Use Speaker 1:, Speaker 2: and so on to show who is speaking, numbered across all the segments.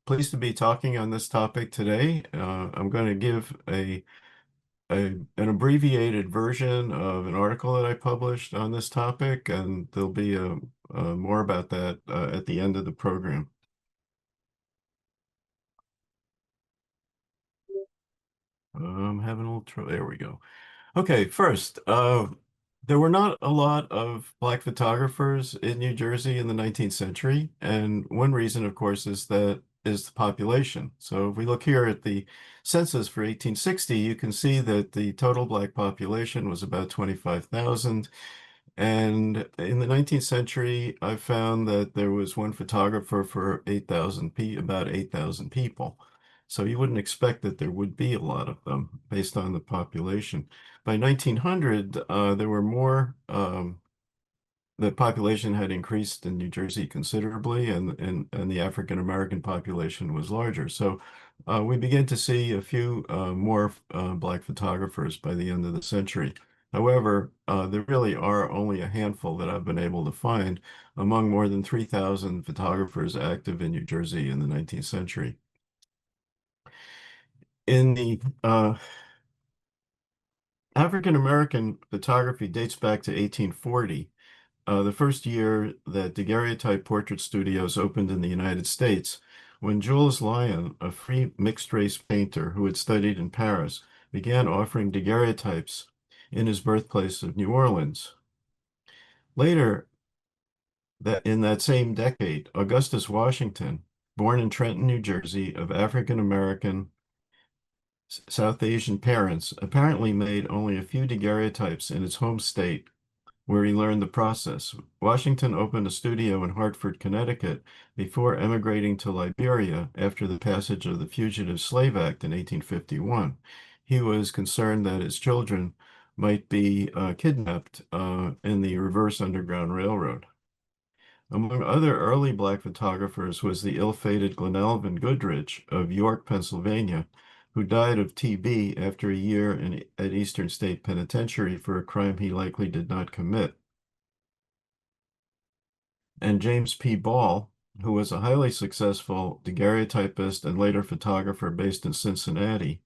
Speaker 1: pleased to be talking on this topic today. I'm going to give an abbreviated version of an article that I published on this topic, and there'll be more about that at the end of the program. I'm having a little trouble. There we go. Okay, first, there were not a lot of black photographers in New Jersey in the 19th century, and one reason, of course, is the population. So if we look here at the census for 1860, you can see that the total black population was about 25,000. And in the 19th century, I found that there was one photographer for 8,000 about 8,000 people. So you wouldn't expect that there would be a lot of them based on the population. By 1900, there were more. The population had increased in New Jersey considerably, and the African American population was larger. So we began to see a few more black photographers by the end of the century. However, there really are only a handful that I've been able to find among more than 3,000 photographers active in New Jersey in the 19th century. In the African American photography dates back to 1840. The first year that daguerreotype portrait studios opened in the United States, when Jules Lion, a free mixed-race painter who had studied in Paris, began offering daguerreotypes in his birthplace of New Orleans. Later, in that same decade, Augustus Washington, born in Trenton, New Jersey, of African American South Asian parents, apparently made only a few daguerreotypes in his home state, where he learned the process. Washington opened a studio in Hartford, Connecticut, before emigrating to Liberia after the passage of the Fugitive Slave Act in 1851. He was concerned that his children might be kidnapped in the reverse Underground Railroad. Among other early black photographers was the ill-fated Glenalvin Goodrich of York, Pennsylvania, who died of TB after a year at Eastern State Penitentiary for a crime he likely did not commit. And James P. Ball, who was a highly successful daguerreotypist and later photographer based in Cincinnati.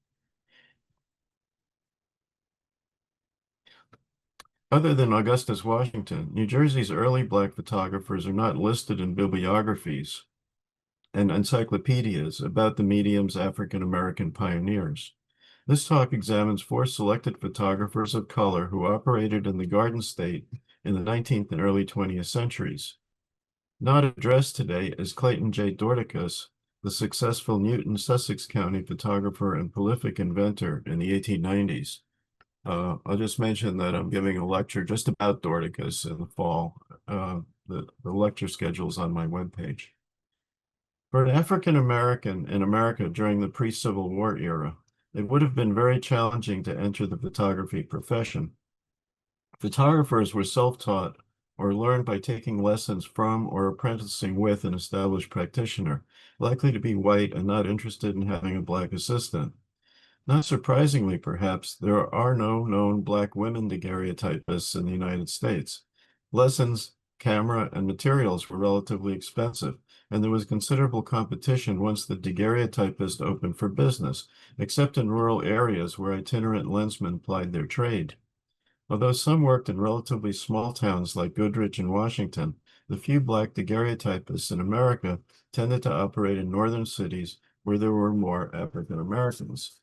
Speaker 1: Other than Augustus Washington, New Jersey's early black photographers are not listed in bibliographies and encyclopedias about the medium's African American pioneers. This talk examines four selected photographers of color who operated in the Garden State in the 19th and early 20th centuries. Not addressed today is Clayton J. Dorticus, the successful Newton, Sussex County photographer and prolific inventor in the 1890s. I'll just mention that I'm giving a lecture just about Dorticus in the fall. The lecture schedule is on my webpage. For an African American in America during the pre-Civil War era, it would have been very challenging to enter the photography profession. Photographers were self-taught or learned by taking lessons from or apprenticing with an established practitioner, likely to be white and not interested in having a black assistant. Not surprisingly, perhaps, there are no known black women daguerreotypists in the United States. Lessons, camera, and materials were relatively expensive, and there was considerable competition once the daguerreotypist opened for business, except in rural areas where itinerant lensmen plied their trade. Although some worked in relatively small towns like Goodrich and Washington, the few black daguerreotypists in America tended to operate in northern cities where there were more African Americans.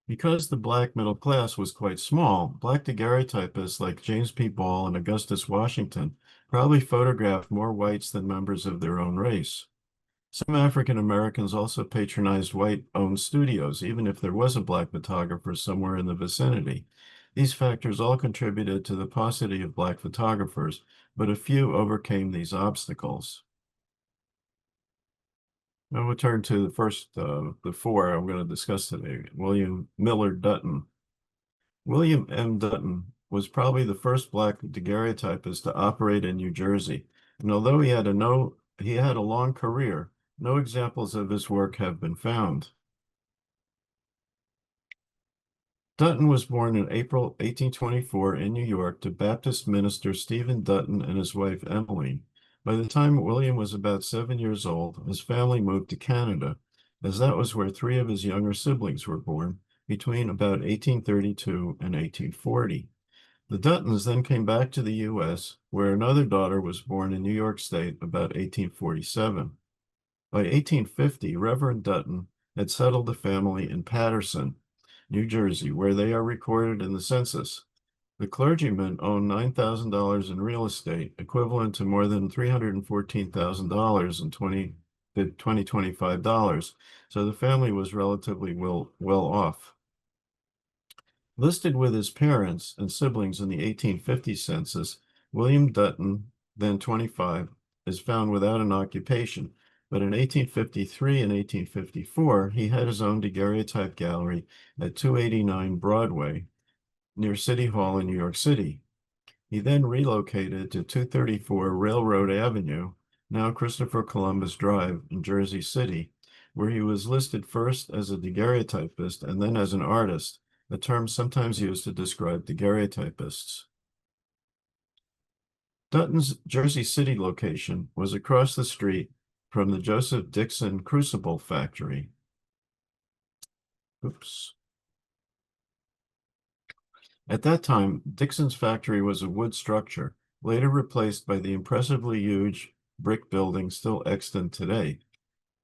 Speaker 1: Because the black middle class was quite small, black daguerreotypists like James P. Ball and Augustus Washington probably photographed more whites than members of their own race. Some African Americans also patronized white-owned studios, even if there was a black photographer somewhere in the vicinity. These factors all contributed to the paucity of black photographers, but a few overcame these obstacles. Now we'll turn to the first of the four I'm going to discuss today, William Miller Dutton. William M. Dutton was probably the first black daguerreotypist to operate in New Jersey, and although he had a long career, no examples of his work have been found. Dutton was born in April 1824 in New York to Baptist minister Stephen Dutton and his wife Emily. By the time William was about 7 years old, his family moved to Canada, as that was where three of his younger siblings were born between about 1832 and 1840. The Duttons then came back to the U.S., where another daughter was born in New York State about 1847. By 1850, Reverend Dutton had settled the family in Paterson, New Jersey, where they are recorded in the census. The clergyman owned $9,000 in real estate, equivalent to more than $314,000 in 2025 dollars, so the family was relatively well off. Listed with his parents and siblings in the 1850 census, William Dutton, then 25, is found without an occupation, but in 1853 and 1854, he had his own daguerreotype gallery at 289 Broadway, near City Hall in New York City. He then relocated to 234 Railroad Avenue, now Christopher Columbus Drive in Jersey City, where he was listed first as a daguerreotypist and then as an artist, a term sometimes used to describe daguerreotypists. Dutton's Jersey City location was across the street from the Joseph Dixon Crucible Factory. Oops. At that time, Dixon's factory was a wood structure, later replaced by the impressively huge brick building still extant today.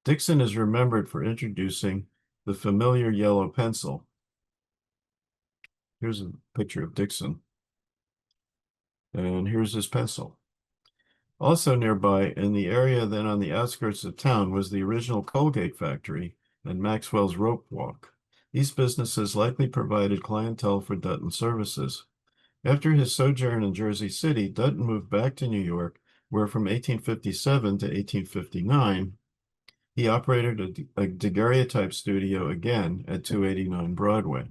Speaker 1: Dixon is remembered for introducing the familiar yellow pencil. Here's a picture of Dixon. And here's his pencil. Also nearby, in the area then on the outskirts of town, was the original Colgate factory and Maxwell's Rope Walk. These businesses likely provided clientele for Dutton's services. After his sojourn in Jersey City, Dutton moved back to New York, where from 1857 to 1859, he operated a daguerreotype studio again at 289 Broadway.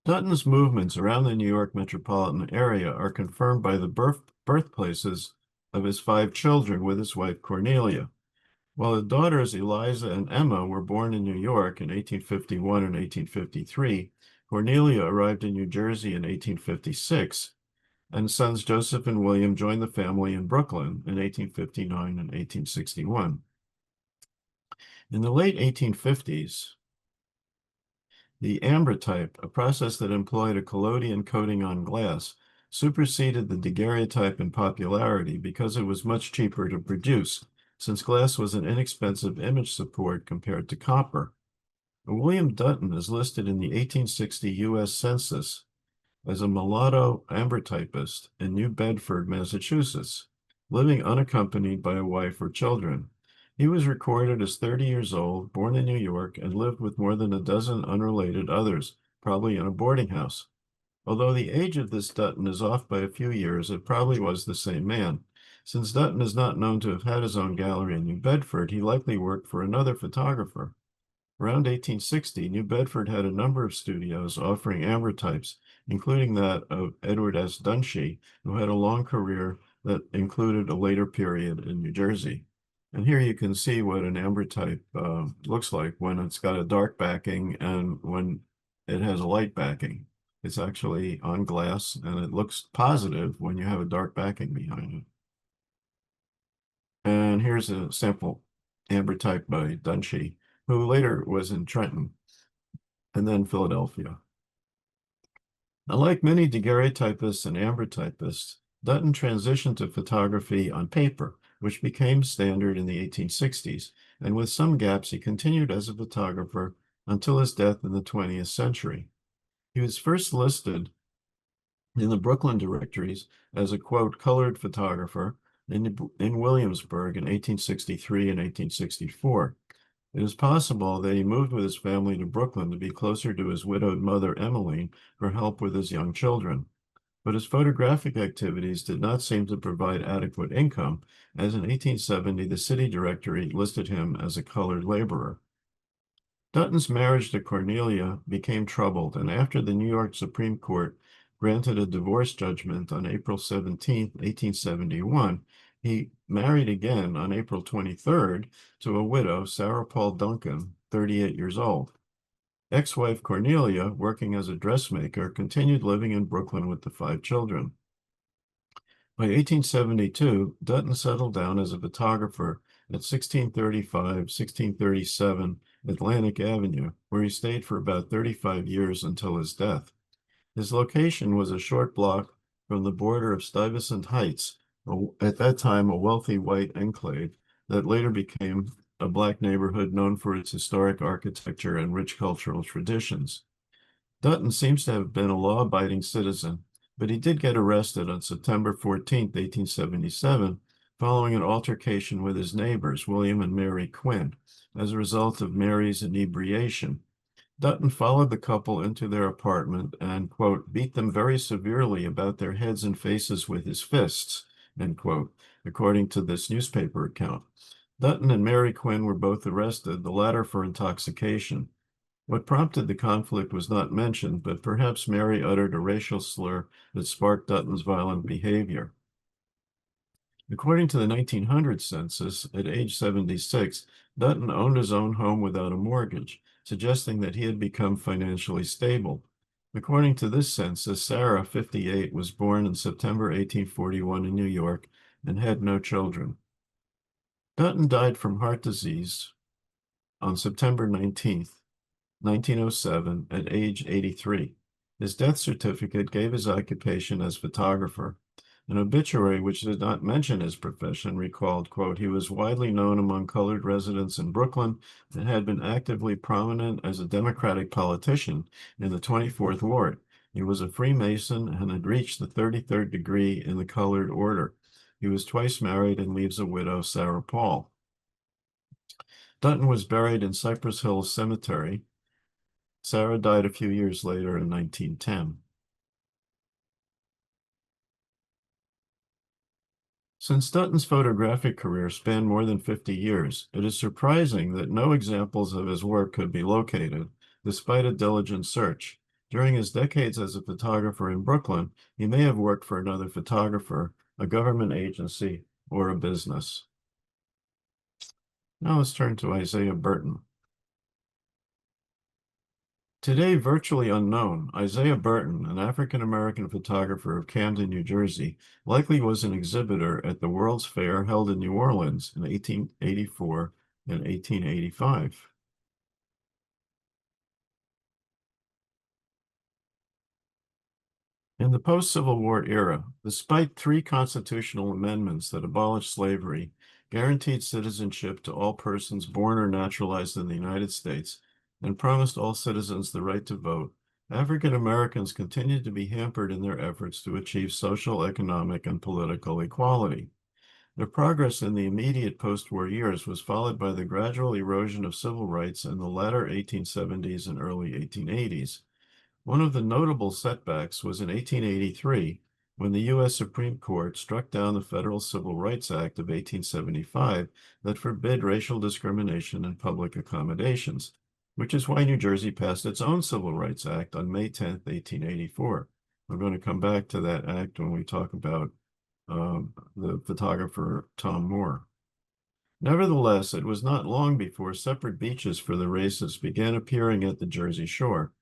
Speaker 1: Dutton's movements around the New York metropolitan area are confirmed by the birthplaces of his 5 children with his wife Cornelia. While the daughters Eliza and Emma were born in New York in 1851 and 1853, Cornelia arrived in New Jersey in 1856, and sons Joseph and William joined the family in Brooklyn in 1859 and 1861. In the late 1850s, the ambrotype, a process that employed a collodion coating on glass, superseded the daguerreotype in popularity because it was much cheaper to produce, since glass was an inexpensive image support compared to copper. William Dutton is listed in the 1860 U.S. Census as a mulatto ambrotypist in New Bedford, Massachusetts, living unaccompanied by a wife or children. He was recorded as 30 years old, born in New York, and lived with more than a dozen unrelated others, probably in a boarding house. Although the age of this Dutton is off by a few years, it probably was the same man. Since Dutton is not known to have had his own gallery in New Bedford, he likely worked for another photographer. Around 1860, New Bedford had a number of studios offering ambrotypes, including that of Edward S. Dunshee, who had a long career that included a later period in New Jersey. And here you can see what an ambrotype looks like when it's got a dark backing and when it has a light backing. It's actually on glass, and it looks positive when you have a dark backing behind it. And here's a sample ambrotype by Dunshee, who later was in Trenton and then Philadelphia. Now, like many daguerreotypists and ambrotypists, Dutton transitioned to photography on paper, which became standard in the 1860s, and with some gaps, he continued as a photographer until his death in the 20th century. He was first listed in the Brooklyn directories as a, quote, colored photographer in Williamsburg in 1863 and 1864. It is possible that he moved with his family to Brooklyn to be closer to his widowed mother, Emmeline, for help with his young children. But his photographic activities did not seem to provide adequate income, as in 1870 the city directory listed him as a colored laborer. Dutton's marriage to Cornelia became troubled, and after the New York Supreme Court granted a divorce judgment on April 17, 1871, he married again on April 23rd to a widow, Sarah Paul Duncan, 38 years old. Ex-wife Cornelia, working as a dressmaker, continued living in Brooklyn with the 5 children. By 1872, Dutton settled down as a photographer at 1637 Atlantic Avenue, where he stayed for about 35 years until his death. His location was a short block from the border of Stuyvesant Heights, at that time a wealthy white enclave that later became a black neighborhood known for its historic architecture and rich cultural traditions. Dutton seems to have been a law-abiding citizen, but he did get arrested on September 14th, 1877, following an altercation with his neighbors, William and Mary Quinn, as a result of Mary's inebriation. Dutton followed the couple into their apartment and, quote, beat them very severely about their heads and faces with his fists, end quote, according to this newspaper account. Dutton and Mary Quinn were both arrested, the latter for intoxication. What prompted the conflict was not mentioned, but perhaps Mary uttered a racial slur that sparked Dutton's violent behavior. According to the 1900 census, at age 76, Dutton owned his own home without a mortgage, suggesting that he had become financially stable. According to this census, Sarah, 58, was born in September 1841 in New York and had no children. Dutton died from heart disease on September 19th, 1907, at age 83. His death certificate gave his occupation as photographer. An obituary which did not mention his profession recalled, quote, he was widely known among colored residents in Brooklyn and had been actively prominent as a Democratic politician in the 24th Ward. He was a Freemason and had reached the 33rd degree in the colored order. He was twice married and leaves a widow, Sarah Paul. Dutton was buried in Cypress Hills Cemetery. Sarah died a few years later in 1910. Since Dutton's photographic career spanned more than 50 years, it is surprising that no examples of his work could be located, despite a diligent search. During his decades as a photographer in Brooklyn, he may have worked for another photographer, a government agency, or a business. Now let's turn to Isaiah Burton. Today virtually unknown, Isaiah Burton, an African-American photographer of Camden, New Jersey, likely was an exhibitor at the World's Fair held in New Orleans in 1884 and 1885. In the post-Civil War era, despite 3 constitutional amendments that abolished slavery, guaranteed citizenship to all persons born or naturalized in the United States, and promised all citizens the right to vote, African Americans continued to be hampered in their efforts to achieve social, economic, and political equality. Their progress in the immediate post-war years was followed by the gradual erosion of civil rights in the latter 1870s and early 1880s. One of the notable setbacks was in 1883, when the U.S. Supreme Court struck down the Federal Civil Rights Act of 1875 that forbid racial discrimination in public accommodations, which is why New Jersey passed its own Civil Rights Act on May 10th, 1884. We're going to come back to that act when we talk about the photographer Tom Moore. Nevertheless, it was not long before separate beaches for the races began appearing at the Jersey Shore.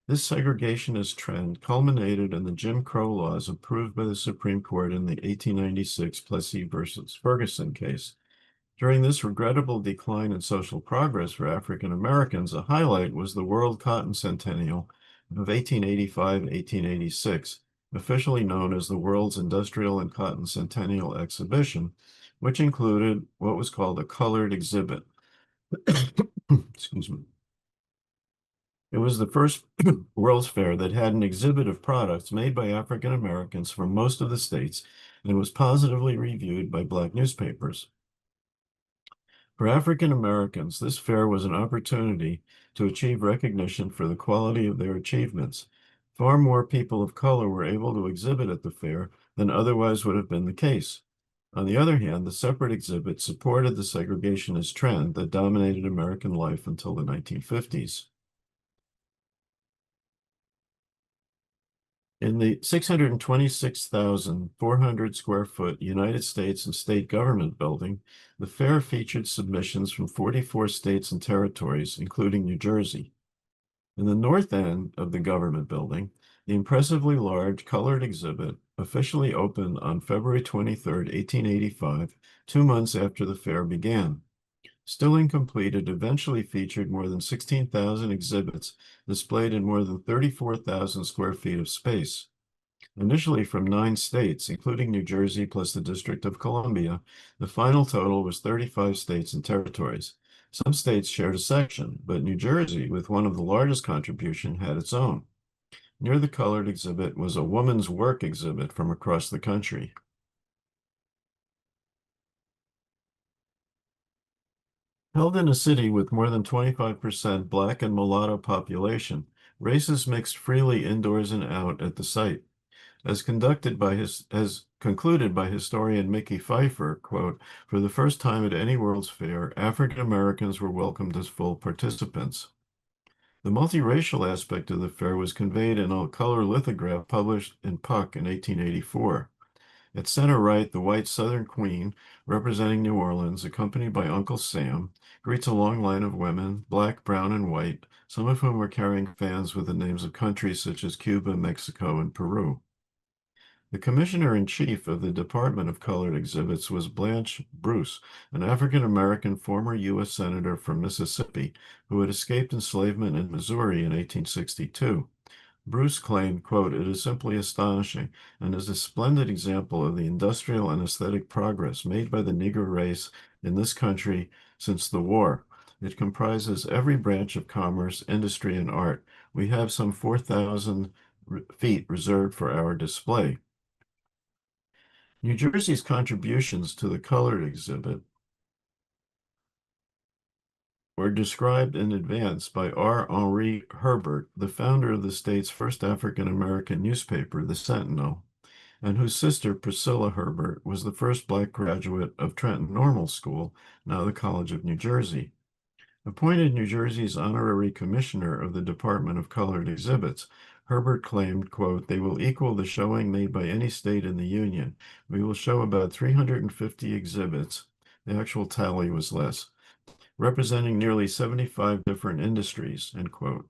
Speaker 1: This segregationist trend culminated in the Jim Crow laws approved by the Supreme Court in the 1896 Plessy versus Ferguson case. During this regrettable decline in social progress for African Americans, a highlight was the World Cotton Centennial of 1885-1886, officially known as the World's Industrial and Cotton Centennial Exhibition, which included what was called a colored exhibit. Excuse me. It was the first World's Fair that had an exhibit of products made by African Americans from most of the states and was positively reviewed by Black newspapers. For African Americans, this fair was an opportunity to achieve recognition for the quality of their achievements. Far more people of color were able to exhibit at the fair than otherwise would have been the case. On the other hand, the separate exhibit supported the segregationist trend that dominated American life until the 1950s. In the 626,400 square foot United States and state government building, the fair featured submissions from 44 states and territories, including New Jersey. In the north end of the government building, The impressively large colored exhibit officially opened on February 23rd, 1885, 2 months after the fair began. Still incomplete, it eventually featured more than 16,000 exhibits displayed in more than 34,000 square feet of space. Initially from 9 states, including New Jersey plus the District of Columbia, the final total was 35 states and territories. Some states shared a section, but New Jersey, with one of the largest contributions, had its own. Near the colored exhibit was a woman's work exhibit from across the country. Held in a city with more than 25% Black and mulatto population, races mixed freely indoors and out at the site. As concluded by historian Mickey Pfeiffer, quote, "For the first time at any World's Fair, African Americans were welcomed as full participants." The multiracial aspect of the fair was conveyed in a color lithograph published in Puck in 1884. At center right, the white Southern Queen, representing New Orleans, accompanied by Uncle Sam, greets a long line of women, black, brown, and white, some of whom were carrying fans with the names of countries such as Cuba, Mexico, and Peru. The commissioner-in-chief of the Department of Colored Exhibits was Blanche Bruce, an African-American former U.S. Senator from Mississippi who had escaped enslavement in Missouri in 1862. Bruce claimed, quote, "It is simply astonishing and is a splendid example of the industrial and aesthetic progress made by the Negro race in this country since the war. It comprises every branch of commerce, industry, and art. We have some 4,000 feet reserved for our display." New Jersey's contributions to the colored exhibit were described in advance by R. Henri Herbert, the founder of the state's first African-American newspaper, the Sentinel, and whose sister, Priscilla Herbert, was the first Black graduate of Trenton Normal School, now the College of New Jersey. Appointed New Jersey's honorary commissioner of the Department of Colored Exhibits, Herbert claimed, quote, "They will equal the showing made by any state in the Union. We will show about 350 exhibits." The actual tally was less, representing nearly 75 different industries, end quote.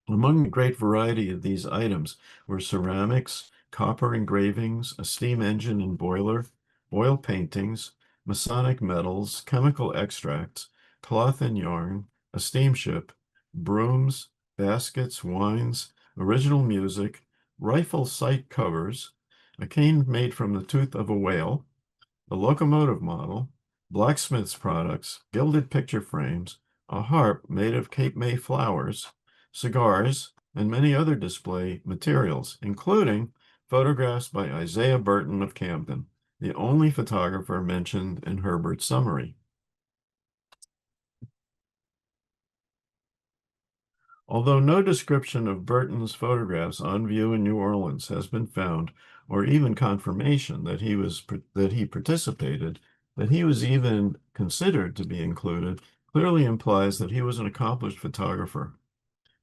Speaker 1: Among the great variety of these items were ceramics, copper engravings, a steam engine and boiler, oil paintings, Masonic medals, chemical extracts, cloth and yarn, a steamship, brooms, baskets, wines, original music, rifle sight covers, a cane made from the tooth of a whale, a locomotive model, blacksmith's products, gilded picture frames, a harp made of Cape May flowers, cigars, and many other display materials, including photographs by Isaiah Burton of Camden, the only photographer mentioned in Herbert's summary. Although no description of Burton's photographs on view in New Orleans has been found, or even confirmation that he participated, that he was even considered to be included, clearly implies that he was an accomplished photographer.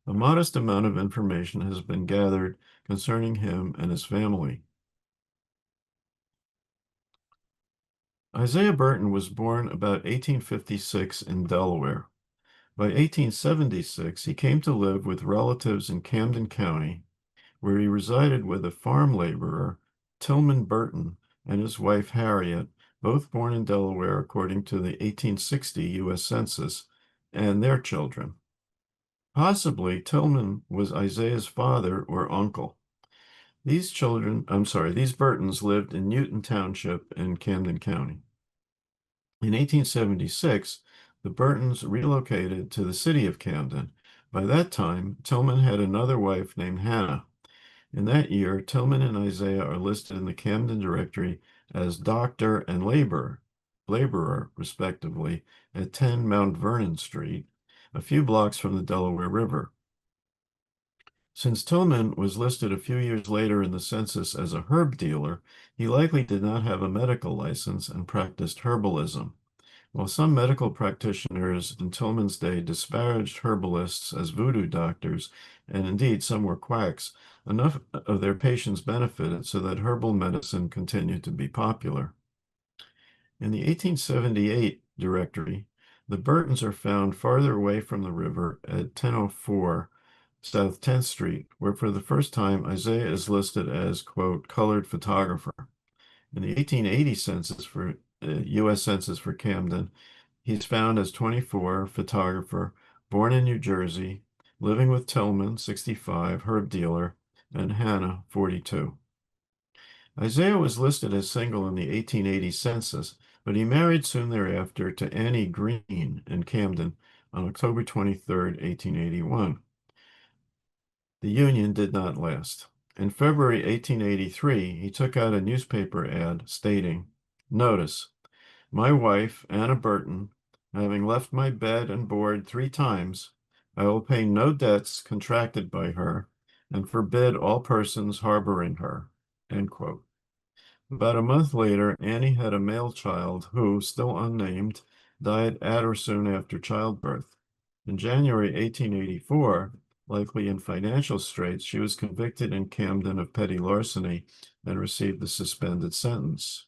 Speaker 1: A modest amount of information has been gathered concerning him and his family. Isaiah Burton was born about 1856 in Delaware. By 1876, he came to live with relatives in Camden County, where he resided with a farm laborer, Tillman Burton, and his wife Harriet, both born in Delaware according to the 1860 U.S. Census, and their children. Possibly Tillman was Isaiah's father or uncle. These Burtons lived in Newton Township in Camden County. In 1876, the Burtons relocated to the city of Camden. By that time, Tillman had another wife named Hannah. In that year, Tillman and Isaiah are listed in the Camden directory as doctor and laborer, respectively, at 10 Mount Vernon Street, a few blocks from the Delaware River. Since Tillman was listed a few years later in the census as a herb dealer, he likely did not have a medical license and practiced herbalism. While some medical practitioners in Tillman's day disparaged herbalists as voodoo doctors, and indeed some were quacks, enough of their patients benefited so that herbal medicine continued to be popular. In the 1878 directory, the Burtons are found farther away from the river at 1004 South 10th Street, where for the first time Isaiah is listed as, quote, colored photographer. In the 1880 census for U.S. Census for Camden, he's found as 24, photographer, born in New Jersey, living with Tillman, 65, herb dealer, and Hannah, 42. Isaiah was listed as single in the 1880 census, but he married soon thereafter to Annie Green in Camden on October 23, 1881. The union did not last. In February 1883, he took out a newspaper ad stating, "Notice, my wife, Anna Burton, having left my bed and board 3 times, I will pay no debts contracted by her and forbid all persons harboring her." End quote. About a month later, Annie had a male child who, still unnamed, died at or soon after childbirth. In January 1884, likely in financial straits, she was convicted in Camden of petty larceny and received a suspended sentence.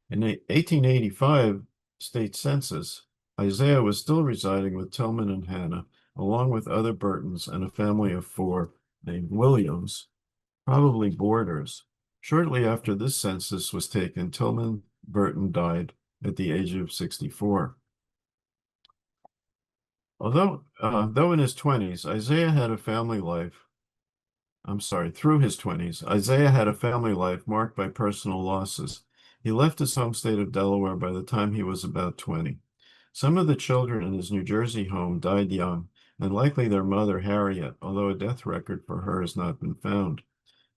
Speaker 1: In the 1885 state census, Isaiah was still residing with Tillman and Hannah, along with other Burtons and a family of 4 named Williams, probably boarders. Shortly after this census was taken, Tillman Burton died at the age of 64. Though in his 20s, Isaiah had a family life. Through his 20s, Isaiah had a family life marked by personal losses. He left his home state of Delaware by the time he was about 20. Some of the children in his New Jersey home died young, and likely their mother, Harriet, although a death record for her has not been found.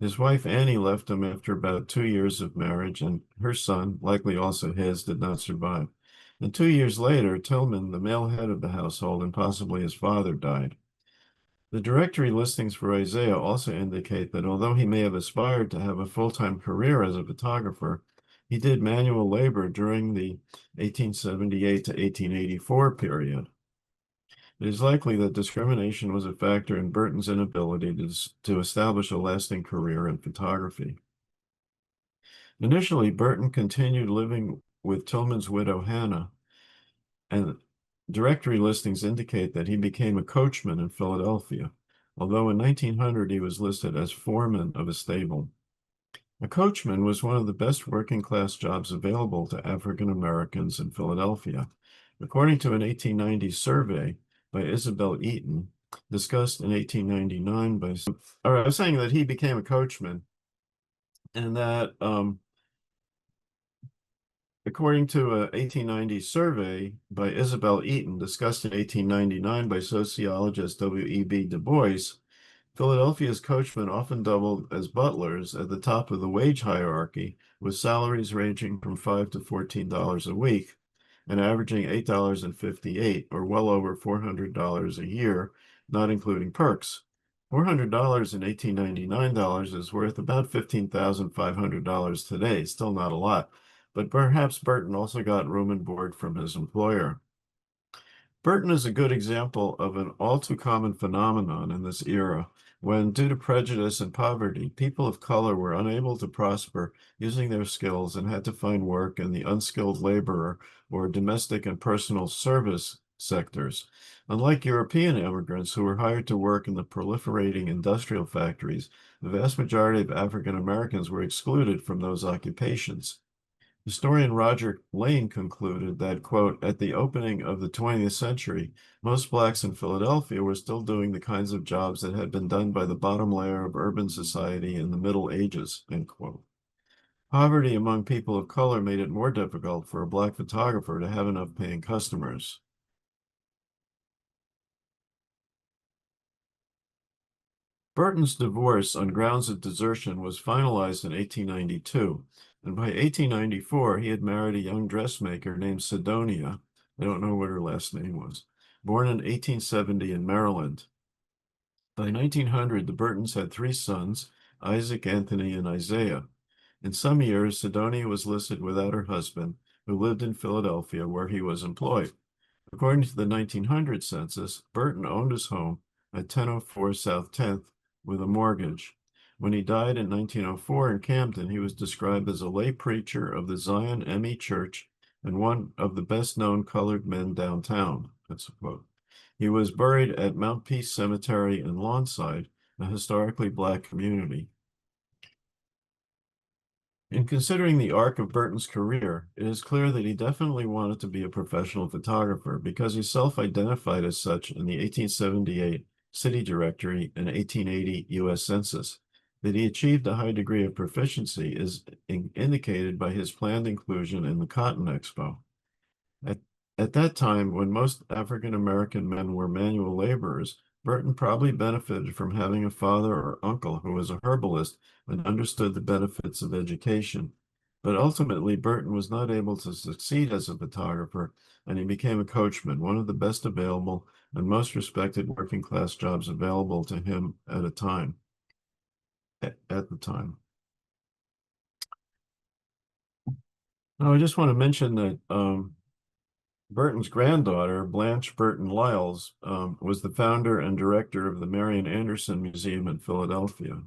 Speaker 1: His wife, Annie, left him after about 2 years of marriage, and her son, likely also his, did not survive. And 2 years later, Tillman, the male head of the household, and possibly his father, died. The directory listings for Isaiah also indicate that although he may have aspired to have a full-time career as a photographer, he did manual labor during the 1878 to 1884 period. It is likely that discrimination was a factor in Burton's inability to establish a lasting career in photography. Initially, Burton continued living with Tillman's widow, Hannah, and directory listings indicate that he became a coachman in Philadelphia, although in 1900 he was listed as foreman of a stable. A coachman was one of the best working-class jobs available to African Americans in Philadelphia. According to an 1890 survey by Isabel Eaton, discussed in 1899 by... I was saying that he became a coachman, and that according to an 1890 survey by Isabel Eaton, discussed in 1899 by sociologist W.E.B. Du Bois, Philadelphia's coachmen often doubled as butlers at the top of the wage hierarchy, with salaries ranging from $5 to $14 a week and averaging $8.58, or well over $400 a year, not including perks. $400 in 1899 is worth about $15,500 today, still not a lot, but perhaps Burton also got room and board from his employer. Burton is a good example of an all too common phenomenon in this era, when, due to prejudice and poverty, people of color were unable to prosper using their skills and had to find work in the unskilled laborer or domestic and personal service sectors. Unlike European immigrants who were hired to work in the proliferating industrial factories, the vast majority of African Americans were excluded from those occupations. Historian Roger Lane concluded that, quote, at the opening of the 20th century, most blacks in Philadelphia were still doing the kinds of jobs that had been done by the bottom layer of urban society in the Middle Ages, end quote. Poverty among people of color made it more difficult for a black photographer to have enough paying customers. Burton's divorce on grounds of desertion was finalized in 1892, and by 1894 he had married a young dressmaker named Sidonia. I don't know what her last name was. Born in 1870 in Maryland. By 1900, the Burtons had 3 sons, Isaac, Anthony, and Isaiah. In some years, Sidonia was listed without her husband, who lived in Philadelphia, where he was employed. According to the 1900 census, Burton owned his home at 1004 South 10th with a mortgage. When he died in 1904 in Camden, he was described as a lay preacher of the Zion M.E. Church and one of the best-known colored men downtown. That's a quote. He was buried at Mount Peace Cemetery in Lawnside, a historically Black community. In considering the arc of Burton's career, it is clear that he definitely wanted to be a professional photographer because he self-identified as such in the 1878 City Directory and 1880 U.S. Census. That he achieved a high degree of proficiency is indicated by his planned inclusion in the Cotton Expo. At, at that time, when most African American men were manual laborers, Burton probably benefited from having a father or uncle who was a herbalist and understood the benefits of education. But ultimately, Burton was not able to succeed as a photographer, and he became a coachman, one of the best available and most respected working class jobs available to him at the time. Now, I just want to mention that Burton's granddaughter, Blanche Burton Lyles, was the founder and director of the Marian Anderson Museum in Philadelphia.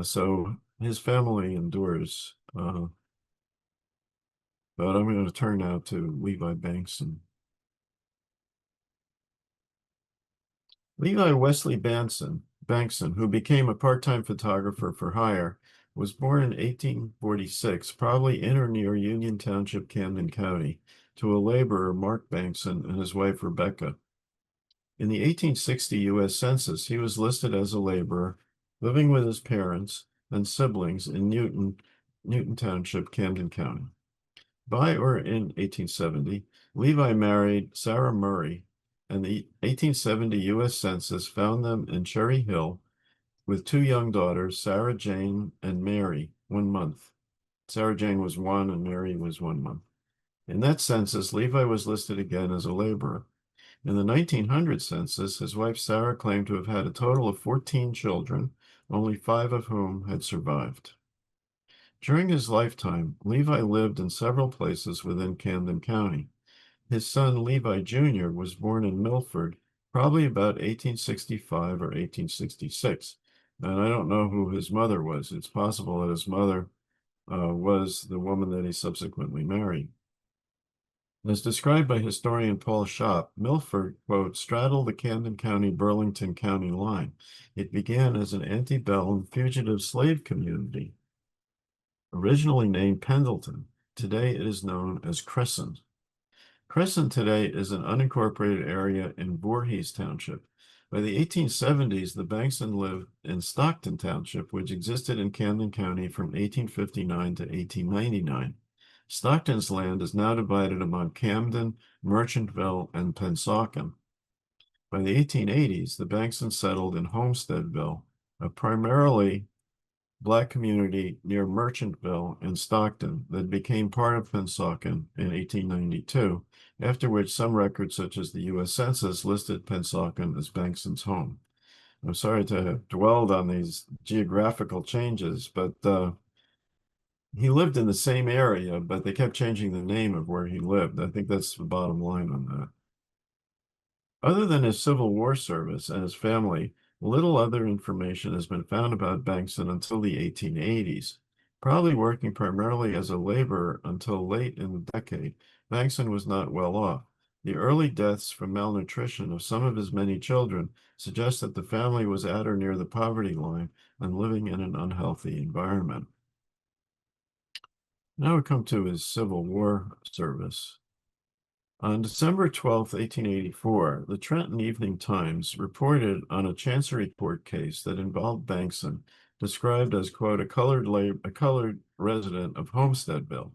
Speaker 1: So his family endures. But I'm going to turn now to Levi Bankson. Levi Wesley Bankson, who became a part-time photographer for hire, was born in 1846, probably in or near Union Township, Camden County, to a laborer, Mark Bankson, and his wife, Rebecca. In the 1860 U.S. Census, he was listed as a laborer, living with his parents and siblings in Newton Township, Camden County. By or in 1870, Levi married Sarah Murray, and the 1870 U.S. Census found them in Cherry Hill with two young daughters, Sarah Jane and Mary, 1 month. Sarah Jane was 1 and Mary was 1 month. In that census, Levi was listed again as a laborer. In the 1900 census, his wife Sarah claimed to have had a total of 14 children, only 5 of whom had survived. During his lifetime, Levi lived in several places within Camden County. His son Levi Jr. was born in Milford, probably about 1865 or 1866. And I don't know who his mother was. It's possible that his mother was the woman that he subsequently married. As described by historian Paul Schopp, Milford, quote, straddled the Camden County-Burlington County line. It began as an antebellum fugitive slave community, originally named Pendleton. Today it is known as Crescent. Crescent today is an unincorporated area in Voorhees Township. By the 1870s, the Bankson lived in Stockton Township, which existed in Camden County from 1859 to 1899. Stockton's land is now divided among Camden, Merchantville, and Pennsauken. By the 1880s, the Banksons settled in Homesteadville, a primarily Black community near Merchantville and Stockton that became part of Pennsauken in 1892, after which some records such as the U.S. Census listed Pennsauken as Bankson's home. I'm sorry to have dwelled on these geographical changes, but he lived in the same area, but they kept changing the name of where he lived. I think that's the bottom line on that. Other than his Civil War service and his family, little other information has been found about Bankson until the 1880s. Probably working primarily as a laborer until late in the decade, Bankson was not well off. The early deaths from malnutrition of some of his many children suggest that the family was at or near the poverty line and living in an unhealthy environment. Now we come to his Civil War service. On December 12, 1884, the Trenton Evening Times reported on a Chancery Court case that involved Bankson, described as, quote, a colored resident of Homesteadville.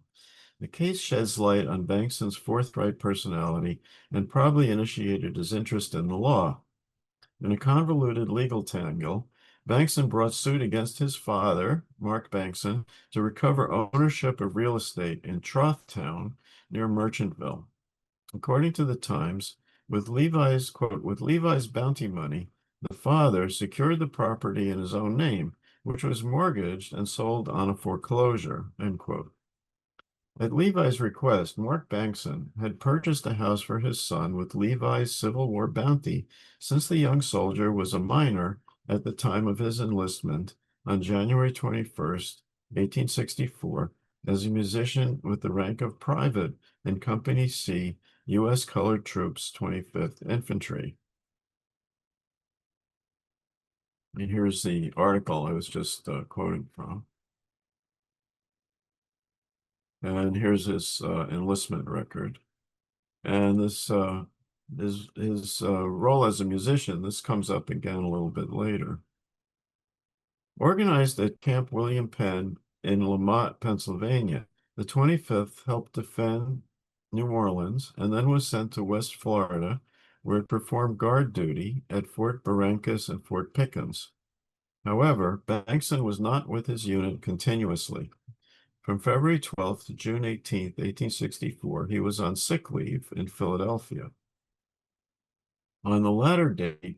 Speaker 1: The case sheds light on Bankson's forthright personality and probably initiated his interest in the law. In a convoluted legal tangle, Bankson brought suit against his father, Mark Bankson, to recover ownership of real estate in Trothtown near Merchantville. According to the Times, with Levi's, quote, with Levi's bounty money, the father secured the property in his own name, which was mortgaged and sold on a foreclosure, end quote. At Levi's request, Mark Bankson had purchased a house for his son with Levi's Civil War bounty since the young soldier was a minor at the time of his enlistment on January 21st, 1864, as a musician with the rank of private in Company C U.S. Colored Troops, 25th Infantry. And here's the article I was just quoting from. And here's his enlistment record. And this his role as a musician. This comes up again a little bit later. Organized at Camp William Penn in Lamont, Pennsylvania, the 25th helped defend New Orleans and then was sent to West Florida, where it performed guard duty at Fort Barrancas and Fort Pickens. However, Bankson was not with his unit continuously. From February 12th to June 18th, 1864, he was on sick leave in Philadelphia. On the latter date,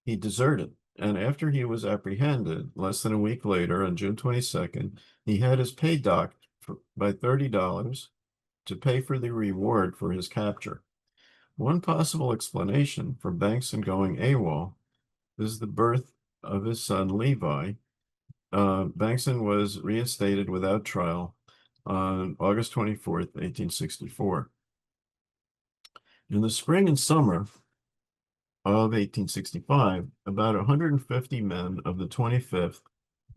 Speaker 1: he deserted, and after he was apprehended, less than a week later, on June 22nd, he had his pay docked by $30 to pay for the reward for his capture. One possible explanation for Bankson going AWOL is the birth of his son Levi. Bankson was reinstated without trial on August 24th, 1864. In the spring and summer of 1865, about 150 men of the 25th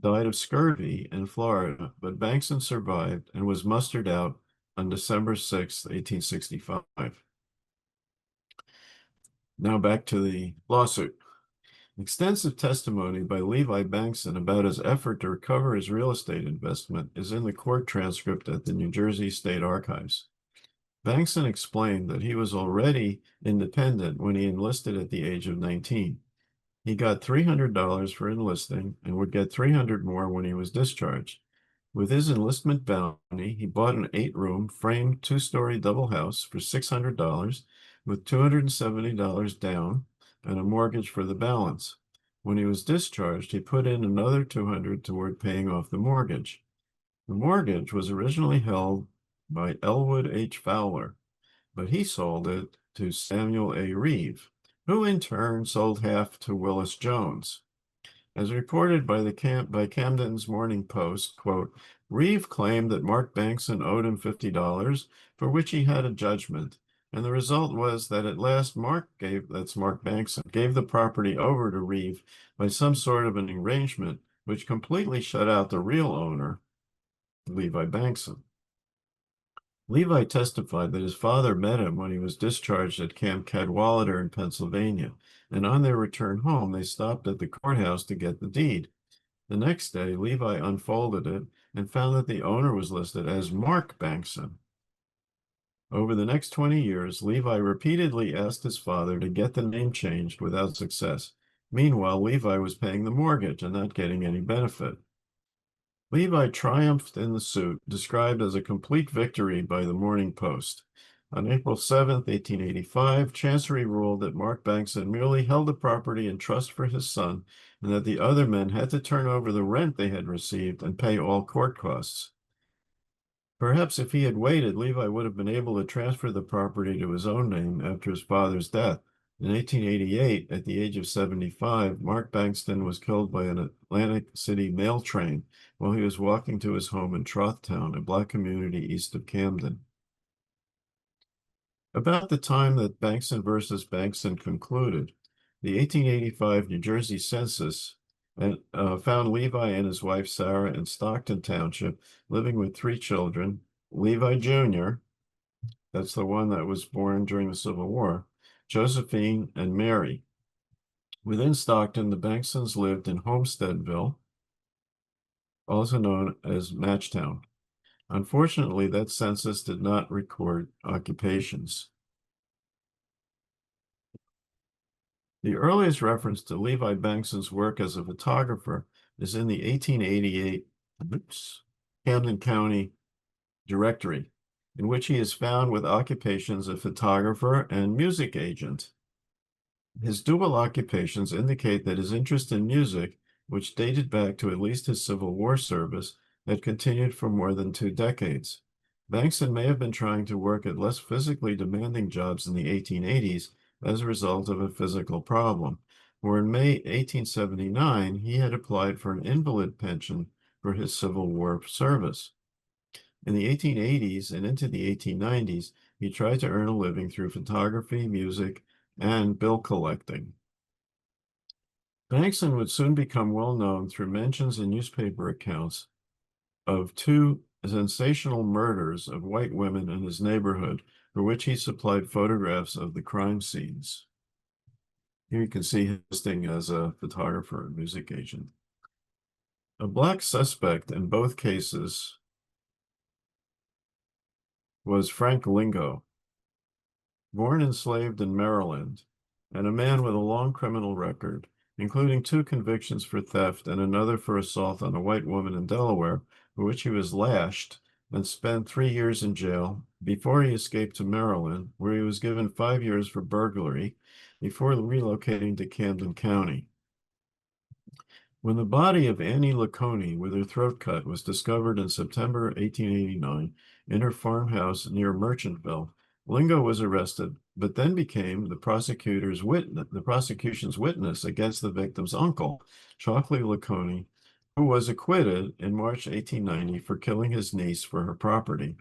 Speaker 1: died of scurvy in Florida, but Bankson survived and was mustered out on December 6, 1865. Now back to the lawsuit. Extensive testimony by Levi Bankson about his effort to recover his real estate investment is in the court transcript at the New Jersey State Archives. Bankson explained that he was already independent when he enlisted at the age of 19. He got $300 for enlisting and would get $300 more when he was discharged. With his enlistment bounty, he bought an 8-room framed 2-story double house for $600 with $270 down and a mortgage for the balance. When he was discharged, he put in another $200 toward paying off the mortgage. The mortgage was originally held by Elwood H. Fowler, but he sold it to Samuel A. Reeve, who in turn sold half to Willis Jones. As reported by Camden's Morning Post, quote, Reeve claimed that Mark Bankson owed him $50, for which he had a judgment, and the result was that at last Mark Bankson, gave the property over to Reeve by some sort of an arrangement which completely shut out the real owner, Levi Bankson. Levi testified that his father met him when he was discharged at Camp Cadwallader in Pennsylvania, and on their return home, they stopped at the courthouse to get the deed. The next day, Levi unfolded it and found that the owner was listed as Mark Bankson. Over the next 20 years, Levi repeatedly asked his father to get the name changed without success. Meanwhile, Levi was paying the mortgage and not getting any benefit. Levi triumphed in the suit, described as a complete victory by the Morning Post. On April 7, 1885, Chancery ruled that Mark Bankson merely held the property in trust for his son, and that the other men had to turn over the rent they had received and pay all court costs. Perhaps if he had waited, Levi would have been able to transfer the property to his own name after his father's death. In 1888, at the age of 75, Mark Bankson was killed by an Atlantic City mail train while he was walking to his home in Trothtown, a black community east of Camden. About the time that Bankson versus Bankson concluded, the 1885 New Jersey census found Levi and his wife Sarah in Stockton Township, living with 3 children, Levi Jr., that's the one that was born during the Civil War, Josephine, and Mary. Within Stockton, the Banksons lived in Homesteadville, also known as Matchtown. Unfortunately, that census did not record occupations. The earliest reference to Levi Bankson's work as a photographer is in the 1888 Camden County directory, in which he is found with occupations of photographer and music agent. His dual occupations indicate that his interest in music, which dated back to at least his Civil War service, had continued for more than 2 decades. Bankson may have been trying to work at less physically demanding jobs in the 1880s as a result of a physical problem, for in May 1879, he had applied for an invalid pension for his Civil War service. In the 1880s and into the 1890s, he tried to earn a living through photography, music, and bill collecting. Bankson would soon become well known through mentions in newspaper accounts of two sensational murders of white women in his neighborhood, for which he supplied photographs of the crime scenes. Here you can see him listing as a photographer and music agent. A black suspect in both cases was Frank Lingo, born enslaved in Maryland, and a man with a long criminal record, including 2 convictions for theft and another for assault on a white woman in Delaware, for which he was lashed and spent 3 years in jail before he escaped to Maryland, where he was given 5 years for burglary before relocating to Camden County. When the body of Annie Laconi with her throat cut was discovered in September 1889 in her farmhouse near Merchantville, Lingo was arrested, but then became the prosecution's witness against the victim's uncle, Chalkley Laconi, who was acquitted in March 1890 for killing his niece for her property.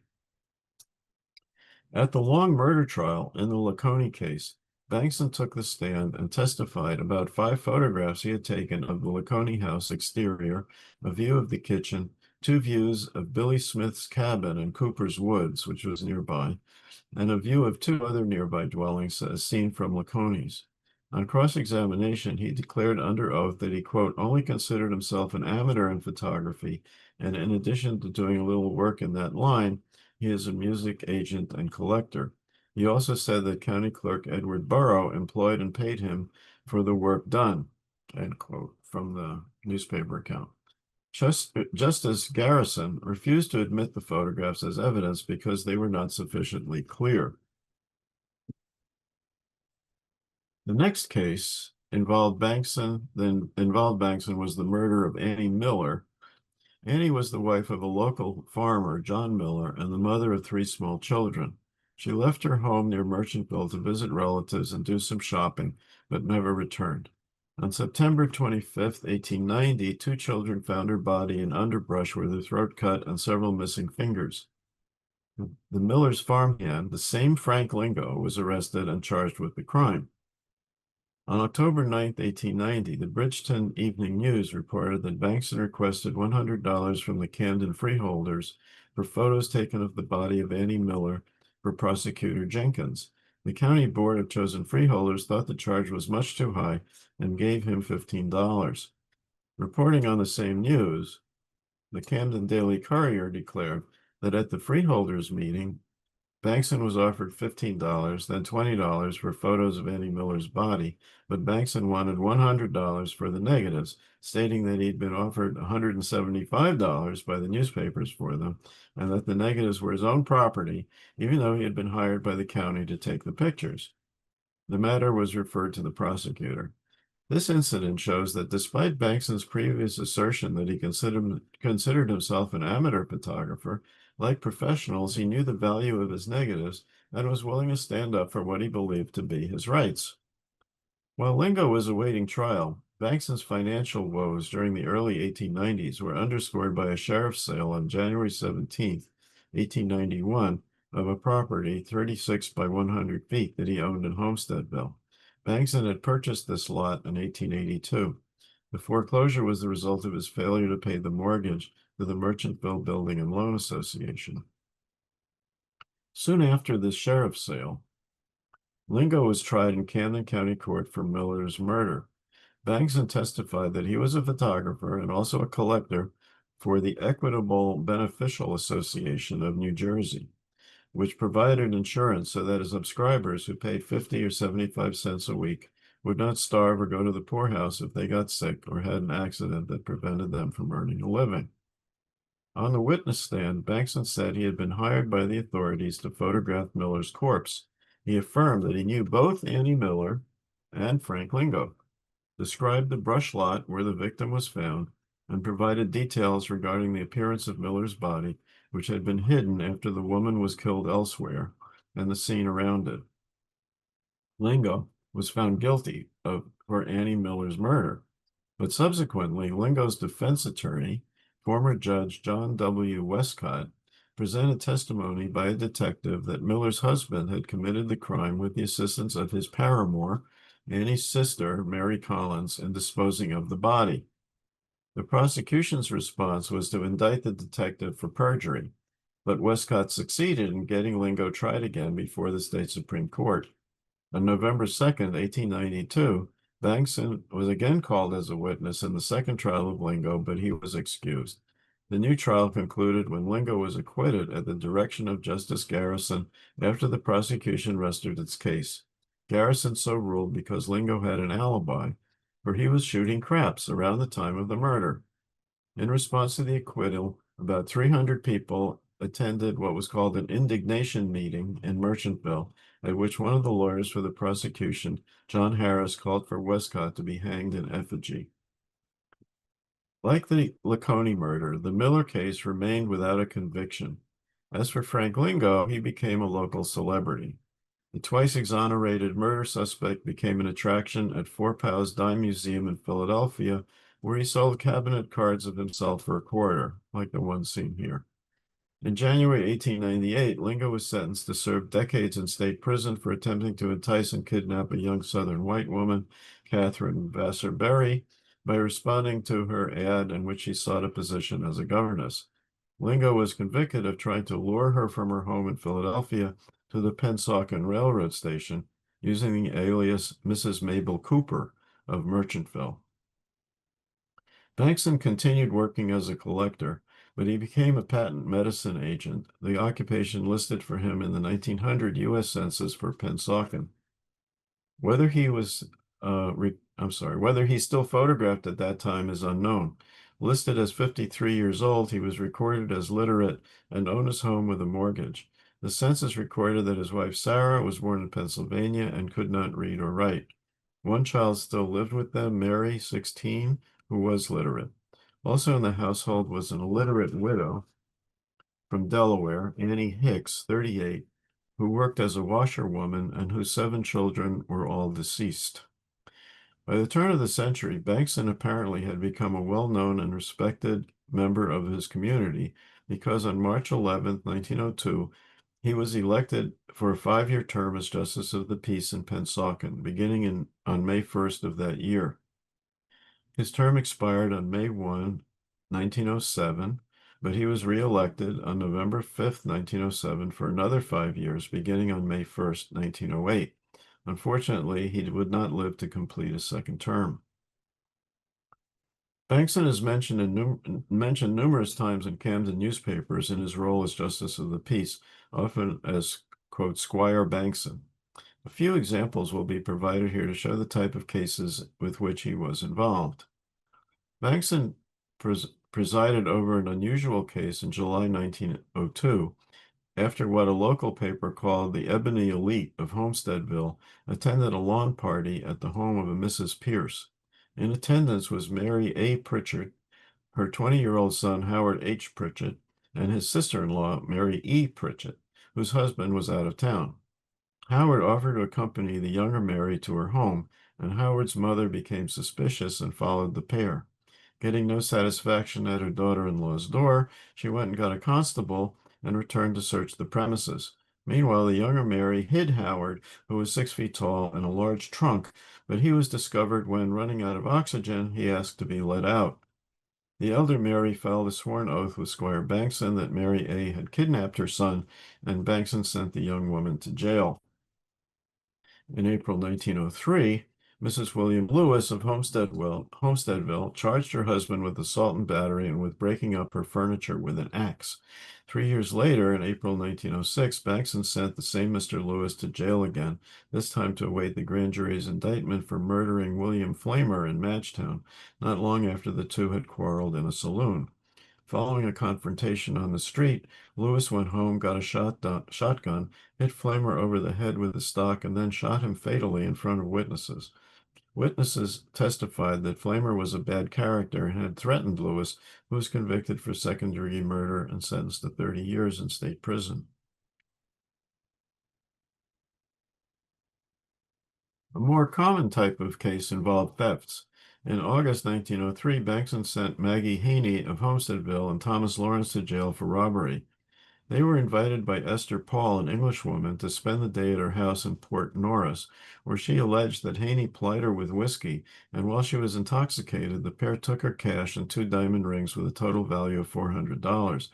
Speaker 1: At the long murder trial in the Laconi case, Bankson took the stand and testified about 5 photographs he had taken of the Laconi house exterior, a view of the kitchen, 2 views of Billy Smith's cabin in Cooper's Woods, which was nearby, and a view of 2 other nearby dwellings as seen from Laconi's. On cross-examination, he declared under oath that he, quote, only considered himself an amateur in photography, and in addition to doing a little work in that line, he is a music agent and collector. He also said that County Clerk Edward Burrow employed and paid him for the work done, end quote, from the newspaper account. Justice Garrison refused to admit the photographs as evidence because they were not sufficiently clear. The next case involved Bankson was the murder of Annie Miller. Annie was the wife of a local farmer, John Miller, and the mother of 3 small children. She left her home near Merchantville to visit relatives and do some shopping, but never returned. On September 25th, 1890, 2 children found her body in underbrush with her throat cut and several missing fingers. The Miller's farmhand, the same Frank Lingo, was arrested and charged with the crime. On October 9th, 1890, the Bridgeton Evening News reported that Bankson requested $100 from the Camden freeholders for photos taken of the body of Annie Miller for prosecutor Jenkins. The county board of chosen freeholders thought the charge was much too high and gave him $15. Reporting on the same news, the Camden Daily Courier declared that at the freeholders meeting, Bankson was offered $15, then $20 for photos of Annie Miller's body, but Bankson wanted $100 for the negatives, stating that he'd been offered $175 by the newspapers for them, and that the negatives were his own property, even though he had been hired by the county to take the pictures. The matter was referred to the prosecutor. This incident shows that despite Bankson's previous assertion that he considered himself an amateur photographer, like professionals, he knew the value of his negatives and was willing to stand up for what he believed to be his rights. While Lingo was awaiting trial, Bankson's financial woes during the early 1890s were underscored by a sheriff's sale on January 17, 1891, of a property 36 by 100 feet that he owned in Homesteadville. Bankson had purchased this lot in 1882. The foreclosure was the result of his failure to pay the mortgage to the Merchantville Building and Loan Association. Soon after this sheriff's sale, Lingo was tried in Camden County Court for Miller's murder. Bankson testified that he was a photographer and also a collector for the Equitable Beneficial Association of New Jersey, which provided insurance so that his subscribers who paid 50 or 75 cents a week would not starve or go to the poorhouse if they got sick or had an accident that prevented them from earning a living. On the witness stand, Bankson said he had been hired by the authorities to photograph Miller's corpse. He affirmed that he knew both Annie Miller and Frank Lingo, described the brush lot where the victim was found, and provided details regarding the appearance of Miller's body, which had been hidden after the woman was killed elsewhere, and the scene around it. Lingo was found guilty for Annie Miller's murder, but subsequently, Lingo's defense attorney, former Judge John W. Westcott, presented testimony by a detective that Miller's husband had committed the crime with the assistance of his paramour, Annie's sister, Mary Collins, in disposing of the body. The prosecution's response was to indict the detective for perjury, but Westcott succeeded in getting Lingo tried again before the state Supreme Court. On November 2nd, 1892, Bankson was again called as a witness in the second trial of Lingo, but he was excused. The new trial concluded when Lingo was acquitted at the direction of Justice Garrison after the prosecution rested its case. Garrison so ruled because Lingo had an alibi, for he was shooting craps around the time of the murder. In response to the acquittal, about 300 people attended what was called an indignation meeting in Merchantville, at which one of the lawyers for the prosecution, John Harris, called for Westcott to be hanged in effigy. Like the Lacconi murder, the Miller case remained without a conviction. As for Frank Lingo, he became a local celebrity. The twice exonerated murder suspect became an attraction at Four Pow's Dime Museum in Philadelphia, where he sold cabinet cards of himself for a quarter, like the one seen here. In January 1898, Lingo was sentenced to serve decades in state prison for attempting to entice and kidnap a young Southern white woman, Catherine Vassar Berry, by responding to her ad in which she sought a position as a governess. Lingo was convicted of trying to lure her from her home in Philadelphia to the Pennsauken Railroad Station using the alias Mrs. Mabel Cooper of Merchantville. Bankson continued working as a collector, but he became a patent medicine agent, the occupation listed for him in the 1900 U.S. Census for Pennsauken. Whether he still photographed at that time is unknown. Listed as 53 years old, he was recorded as literate and owned his home with a mortgage. The census recorded that his wife Sarah was born in Pennsylvania and could not read or write. One child still lived with them, Mary, 16, who was literate. Also in the household was an illiterate widow from Delaware, Annie Hicks, 38, who worked as a washerwoman and whose 7 children were all deceased. By the turn of the century, Bankson apparently had become a well-known and respected member of his community because on March 11, 1902, he was elected for a 5-year term as Justice of the Peace in Pennsauken, beginning on May 1st of that year. His term expired on May 1, 1907, but he was re-elected on November 5th, 1907 for another 5 years, beginning on May 1st, 1908. Unfortunately, he would not live to complete a second term. Bankson is mentioned numerous times in Camden newspapers in his role as Justice of the Peace, often as, quote, Squire Bankson. A few examples will be provided here to show the type of cases with which he was involved. Bankson presided over an unusual case in July 1902, after what a local paper called the Ebony Elite of Homesteadville attended a lawn party at the home of a Mrs. Pierce. In attendance was Mary A. Pritchett, her 20-year-old son Howard H. Pritchett, and his sister-in-law Mary E. Pritchett, whose husband was out of town. Howard offered to accompany the younger Mary to her home, and Howard's mother became suspicious and followed the pair. Getting no satisfaction at her daughter-in-law's door, she went and got a constable and returned to search the premises. Meanwhile, the younger Mary hid Howard, who was 6 feet tall, in a large trunk, but he was discovered when, running out of oxygen, he asked to be let out. The elder Mary filed a sworn oath with Squire Bankson that Mary A. had kidnapped her son, and Bankson sent the young woman to jail. In April 1903, Mrs. William Lewis of Homesteadville charged her husband with assault and battery and with breaking up her furniture with an axe. 3 years later, in April 1906, Bankson sent the same Mr. Lewis to jail again, this time to await the grand jury's indictment for murdering William Flamer in Madgetown, not long after the two had quarreled in a saloon. Following a confrontation on the street, Lewis went home, got a shotgun, hit Flamer over the head with the stock, and then shot him fatally in front of witnesses. Witnesses testified that Flamer was a bad character and had threatened Lewis, who was convicted for second-degree murder and sentenced to 30 years in state prison. A more common type of case involved thefts. In August 1903, Bankson sent Maggie Haney of Homesteadville and Thomas Lawrence to jail for robbery. They were invited by Esther Paul, an Englishwoman, to spend the day at her house in Port Norris, where she alleged that Haney plied her with whiskey, and while she was intoxicated, the pair took her cash and 2 diamond rings with a total value of $400.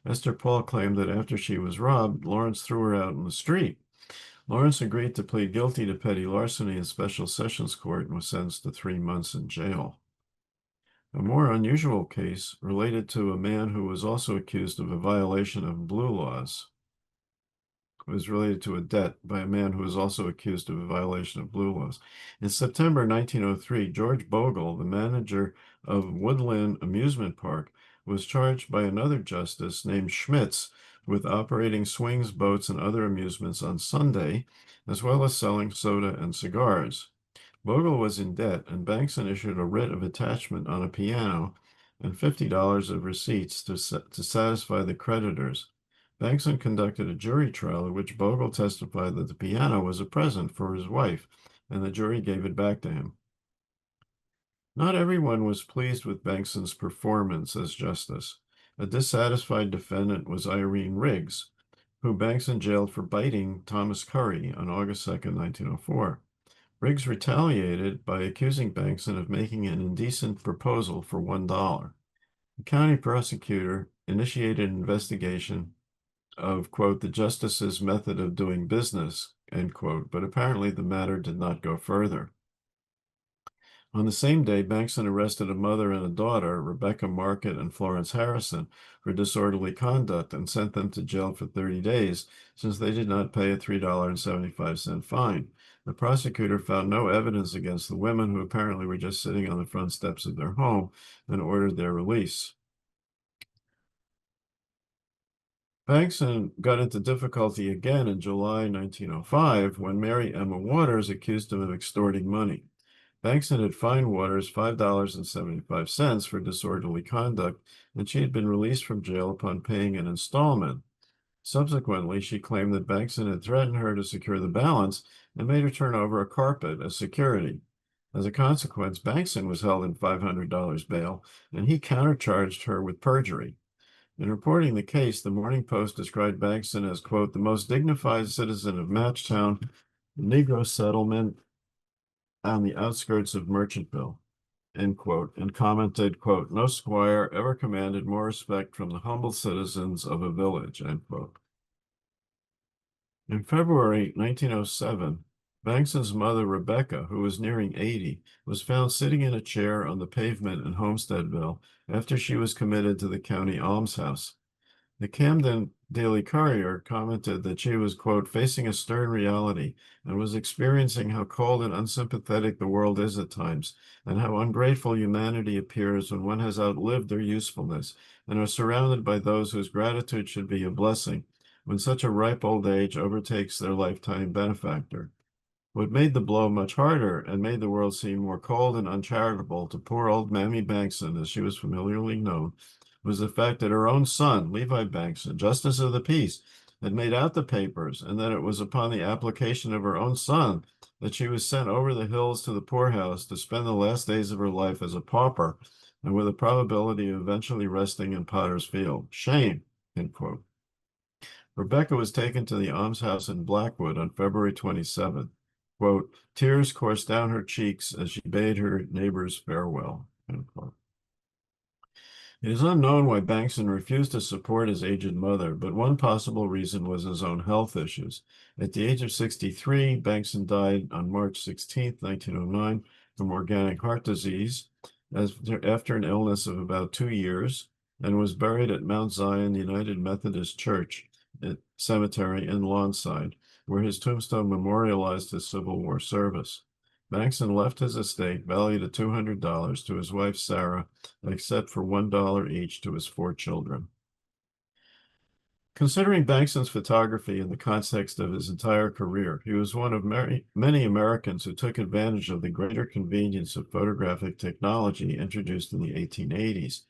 Speaker 1: Esther Paul claimed that after she was robbed, Lawrence threw her out in the street. Lawrence agreed to plead guilty to petty larceny in special sessions court and was sentenced to 3 months in jail. A more unusual case related to a man who was also accused of a violation of blue laws. It was related to a debt by a man who was also accused of a violation of blue laws. In September 1903, George Bogle, the manager of Woodland Amusement Park, was charged by another justice named Schmitz with operating swings, boats, and other amusements on Sunday, as well as selling soda and cigars. Bogle was in debt, and Bankson issued a writ of attachment on a piano and $50 of receipts to satisfy the creditors. Bankson conducted a jury trial in which Bogle testified that the piano was a present for his wife, and the jury gave it back to him. Not everyone was pleased with Bankson's performance as justice. A dissatisfied defendant was Irene Riggs, who Bankson jailed for biting Thomas Curry on August 2nd, 1904. Riggs retaliated by accusing Bankson of making an indecent proposal for $1. The county prosecutor initiated an investigation of, quote, the justice's method of doing business, end quote, but apparently the matter did not go further. On the same day, Bankson arrested a mother and a daughter, Rebecca Market and Florence Harrison, for disorderly conduct and sent them to jail for 30 days since they did not pay a $3.75 fine. The prosecutor found no evidence against the women, who apparently were just sitting on the front steps of their home, and ordered their release. Bankson got into difficulty again in July 1905 when Mary Emma Waters accused him of extorting money. Bankson had fined Waters $5.75 for disorderly conduct, and she had been released from jail upon paying an installment. Subsequently, she claimed that Bankson had threatened her to secure the balance and made her turn over a carpet as security. As a consequence, Bankson was held in $500 bail, and he countercharged her with perjury. In reporting the case, the Morning Post described Bankson as, quote, the most dignified citizen of Matchtown, the Negro settlement on the outskirts of Merchantville, end quote, and commented, quote, no squire ever commanded more respect from the humble citizens of a village, end quote. In February 1907, Bankson's mother, Rebecca, who was nearing 80, was found sitting in a chair on the pavement in Homesteadville after she was committed to the county almshouse. The Camden Daily Courier commented that she was, quote, facing a stern reality and was experiencing how cold and unsympathetic the world is at times, and how ungrateful humanity appears when one has outlived their usefulness and are surrounded by those whose gratitude should be a blessing, when such a ripe old age overtakes their lifetime benefactor. What made the blow much harder and made the world seem more cold and uncharitable to poor old Mammy Bankson, as she was familiarly known, was the fact that her own son, Levi Bankson, Justice of the Peace, had made out the papers, and that it was upon the application of her own son that she was sent over the hills to the poorhouse to spend the last days of her life as a pauper, and with a probability of eventually resting in Potter's Field. Shame, end quote. Rebecca was taken to the almshouse in Blackwood on February 27th. Quote, tears coursed down her cheeks as she bade her neighbors farewell, end quote. It is unknown why Bankson refused to support his aged mother, but one possible reason was his own health issues. At the age of 63, Bankson died on March 16, 1909, from organic heart disease after an illness of about 2 years, and was buried at Mount Zion United Methodist Church Cemetery in Lawnside, where his tombstone memorialized his Civil War service. Bankson left his estate, valued at $200, to his wife Sarah, except for $1 each to his 4 children. Considering Bankson's photography in the context of his entire career, he was one of many Americans who took advantage of the greater convenience of photographic technology introduced in the 1880s.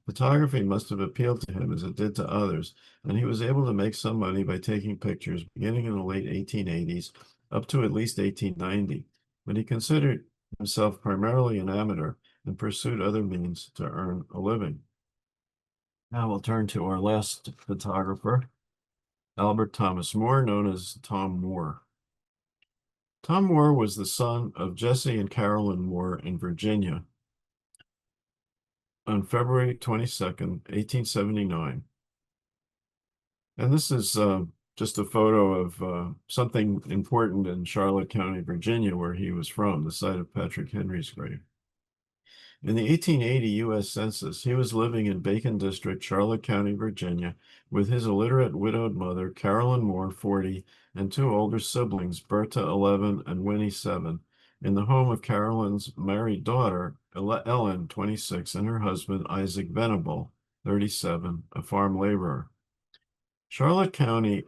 Speaker 1: Photography must have appealed to him as it did to others, and he was able to make some money by taking pictures beginning in the late 1880s up to at least 1890. But he considered himself primarily an amateur and pursued other means to earn a living. Now we'll turn to our last photographer, Albert Thomas Moore, known as Tom Moore. Tom Moore was the son of Jesse and Carolyn Moore in Virginia on February 22nd, 1879. And this is just a photo of something important in Charlotte County, Virginia, where he was from, the site of Patrick Henry's grave. In the 1880 U.S. Census, he was living in Bacon District, Charlotte County, Virginia, with his illiterate widowed mother, Carolyn Moore, 40, and two older siblings, Bertha, 11, and Winnie, 7, in the home of Carolyn's married daughter, Ellen, 26, and her husband, Isaac Venable, 37, a farm laborer. Charlotte County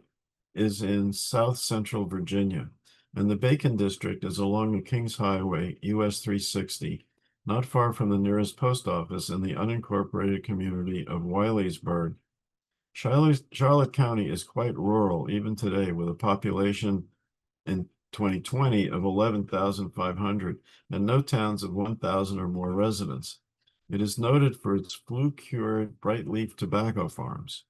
Speaker 1: is in south central Virginia, and the Bacon District is along the Kings Highway, US 360, not far from the nearest post office in the unincorporated community of Wileysburg. Charlotte County is quite rural even today, with a population in 2020 of 11,500 and no towns of 1,000 or more residents. It is noted for its flue-cured bright leaf tobacco farms.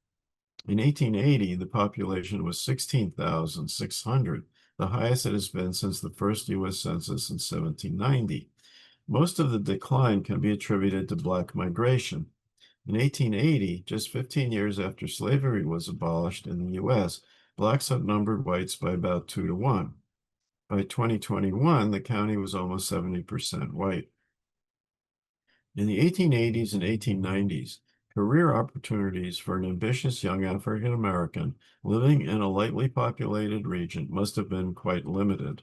Speaker 1: In 1880, the population was 16,600, the highest it has been since the first U.S. Census in 1790. Most of the decline can be attributed to Black migration. In 1880, just 15 years after slavery was abolished in the U.S., Blacks outnumbered whites by about 2 to 1. By 2021, the county was almost 70% white. In the 1880s and 1890s, career opportunities for an ambitious young African American living in a lightly populated region must have been quite limited.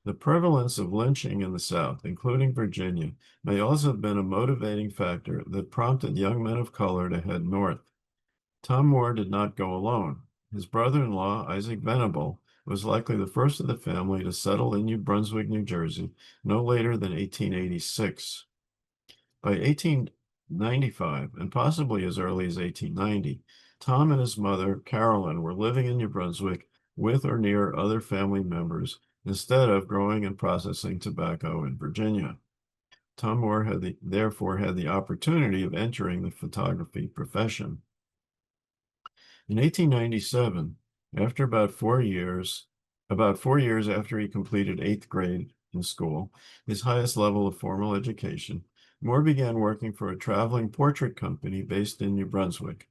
Speaker 1: The prevalence of lynching in the South, including Virginia, may also have been a motivating factor that prompted young men of color to head north. Tom Moore did not go alone. His brother-in-law, Isaac Venable, was likely the first of the family to settle in New Brunswick, New Jersey, no later than 1886. By 1895, and possibly as early as 1890, Tom and his mother, Carolyn, were living in New Brunswick with or near other family members instead of growing and processing tobacco in Virginia. Tom Moore therefore had the opportunity of entering the photography profession. In 1897, after about 4 years after he completed 8th grade in school, his highest level of formal education, Moore began working for a traveling portrait company based in New Brunswick.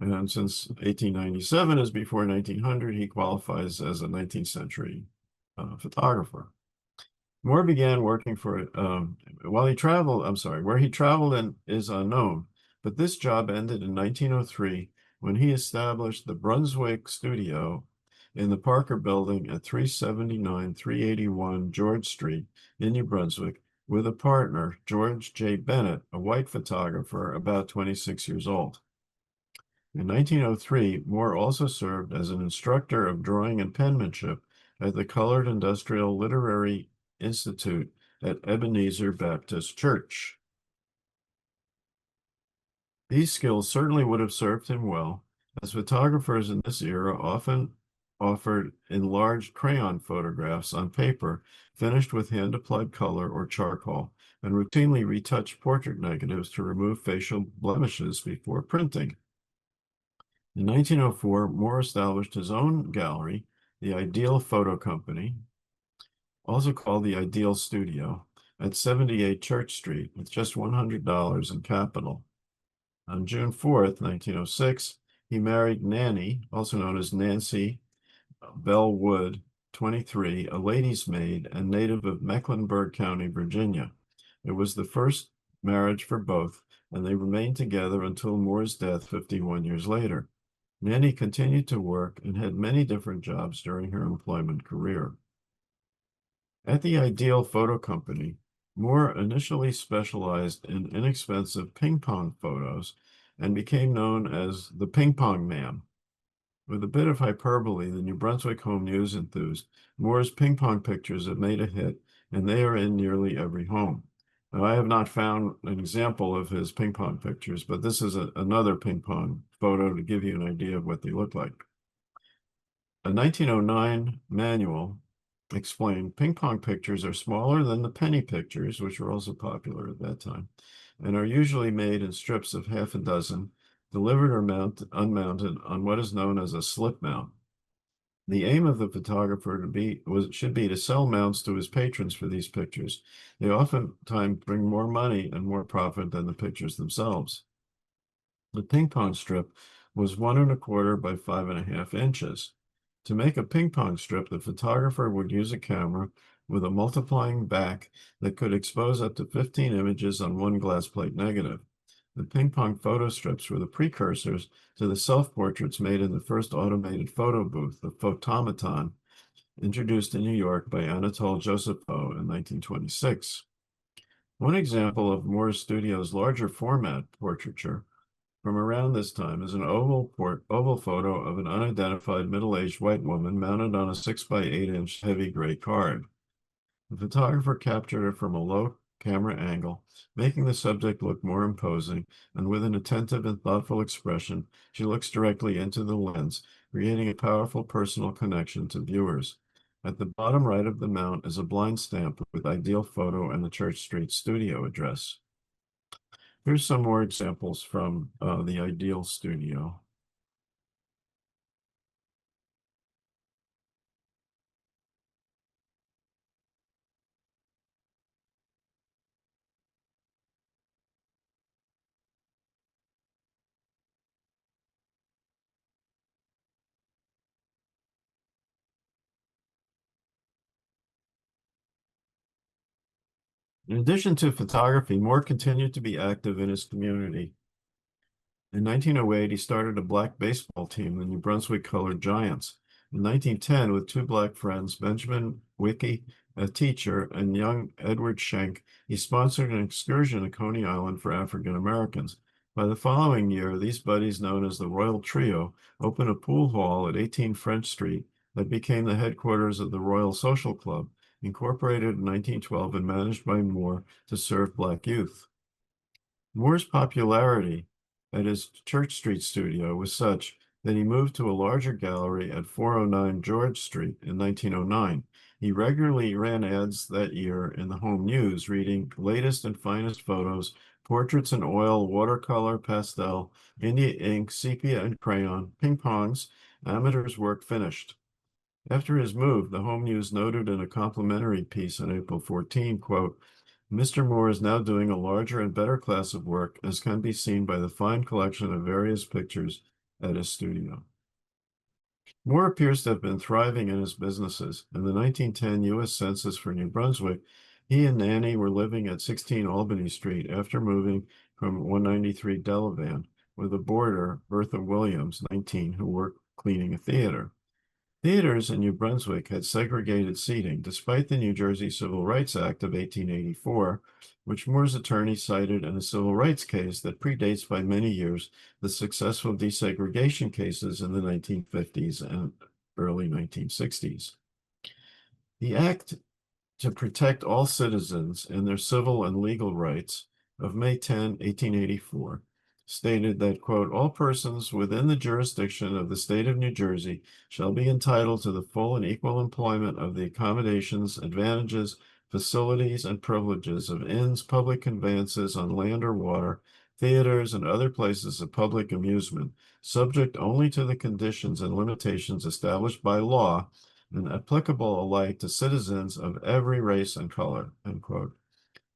Speaker 1: And since 1897 is before 1900, he qualifies as a 19th century photographer. Moore began working for, where he traveled and is unknown, but this job ended in 1903 when he established the Brunswick studio in the Parker Building at 379-381 George Street in New Brunswick with a partner, George J. Bennett, a white photographer about 26 years old. In 1903, Moore also served as an instructor of drawing and penmanship at the Colored Industrial Literary Institute at Ebenezer Baptist Church. These skills certainly would have served him well, as photographers in this era often offered enlarged crayon photographs on paper finished with hand-applied color or charcoal, and routinely retouched portrait negatives to remove facial blemishes before printing. In 1904, Moore established his own gallery, the Ideal Photo Company, also called the Ideal Studio, at 78 Church Street with just $100 in capital. On June 4th, 1906, he married Nanny, also known as Nancy Bell Wood, 23, a lady's maid and native of Mecklenburg County, Virginia. It was the first marriage for both, and they remained together until Moore's death 51 years later. Nanny continued to work and had many different jobs during her employment career. At the Ideal Photo Company, Moore initially specialized in inexpensive ping pong photos and became known as the Ping Pong Man. With a bit of hyperbole, the New Brunswick Home News enthused, Moore's ping pong pictures have made a hit, and they are in nearly every home. Now, I have not found an example of his ping pong pictures, but this is another ping pong photo to give you an idea of what they look like. A 1909 manual explained ping pong pictures are smaller than the penny pictures, which were also popular at that time, and are usually made in strips of half a dozen delivered or unmounted on what is known as a slip mount. The aim of the photographer should be to sell mounts to his patrons for these pictures. They oftentimes bring more money and more profit than the pictures themselves. The ping pong strip was 1¼ by 5½ inches. To make a ping pong strip, the photographer would use a camera with a multiplying back that could expose up to 15 images on one glass plate negative. The ping pong photo strips were the precursors to the self-portraits made in the first automated photo booth, the photomaton, introduced in New York by Anatole Josepho in 1926. One example of Moore's studio's larger format portraiture from around this time is an oval photo of an unidentified middle-aged white woman mounted on a 6 by 8 inch heavy gray card. The photographer captured her from a low camera angle, making the subject look more imposing, and with an attentive and thoughtful expression, she looks directly into the lens, creating a powerful personal connection to viewers. At the bottom right of the mount is a blind stamp with ideal photo and the Church Street studio address. Here's some more examples from the Ideal Studio. In addition to photography, Moore continued to be active in his community. In 1908, he started a black baseball team, the New Brunswick Colored Giants. In 1910, with two black friends, Benjamin Wicke, a teacher, and young Edward Schenck, he sponsored an excursion to Coney Island for African Americans. By the following year, these buddies, known as the Royal Trio, opened a pool hall at 18 French Street that became the headquarters of the Royal Social Club, incorporated in 1912 and managed by Moore to serve black youth. Moore's popularity at his Church Street studio was such that he moved to a larger gallery at 409 George Street in 1909. He regularly ran ads that year in the Home News, reading latest and finest photos, portraits in oil, watercolor, pastel, India ink, sepia, and crayon, ping pongs, amateurs' work finished. After his move, the Home News noted in a complimentary piece on April 14, quote, Mr. Moore is now doing a larger and better class of work, as can be seen by the fine collection of various pictures at his studio. Moore appears to have been thriving in his businesses. In the 1910 U.S. Census for New Brunswick, he and Nanny were living at 16 Albany Street after moving from 193 Delavan with a boarder, Bertha Williams, 19, who worked cleaning a theater. Theaters in New Brunswick had segregated seating, despite the New Jersey Civil Rights Act of 1884, which Moore's attorney cited in a civil rights case that predates by many years the successful desegregation cases in the 1950s and early 1960s. The act to protect all citizens in their civil and legal rights of May 10, 1884, stated that, quote, all persons within the jurisdiction of the state of New Jersey shall be entitled to the full and equal employment of the accommodations, advantages, facilities, and privileges of inns, public conveyances on land or water, theaters, and other places of public amusement, subject only to the conditions and limitations established by law and applicable alike to citizens of every race and color, end quote.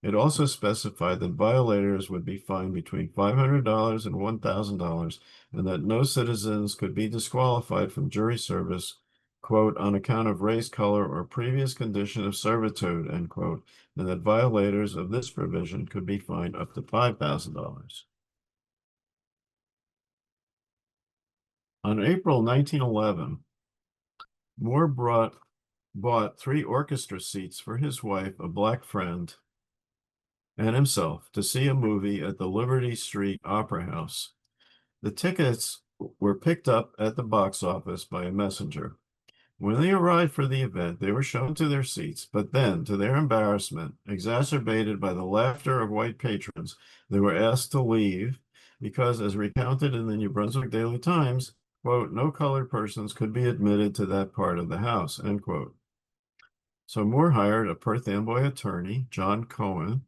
Speaker 1: It also specified that violators would be fined between $500 and $1,000 and that no citizens could be disqualified from jury service, quote, on account of race, color, or previous condition of servitude, end quote, and that violators of this provision could be fined up to $5,000. On April 1911, Moore bought 3 orchestra seats for his wife, a black friend, and himself to see a movie at the Liberty Street Opera House. The tickets were picked up at the box office by a messenger. When they arrived for the event, they were shown to their seats, but then, to their embarrassment, exacerbated by the laughter of white patrons, they were asked to leave because, as recounted in the New Brunswick Daily Times, quote, no colored persons could be admitted to that part of the house, end quote. So Moore hired a Perth Amboy attorney, John Cohen,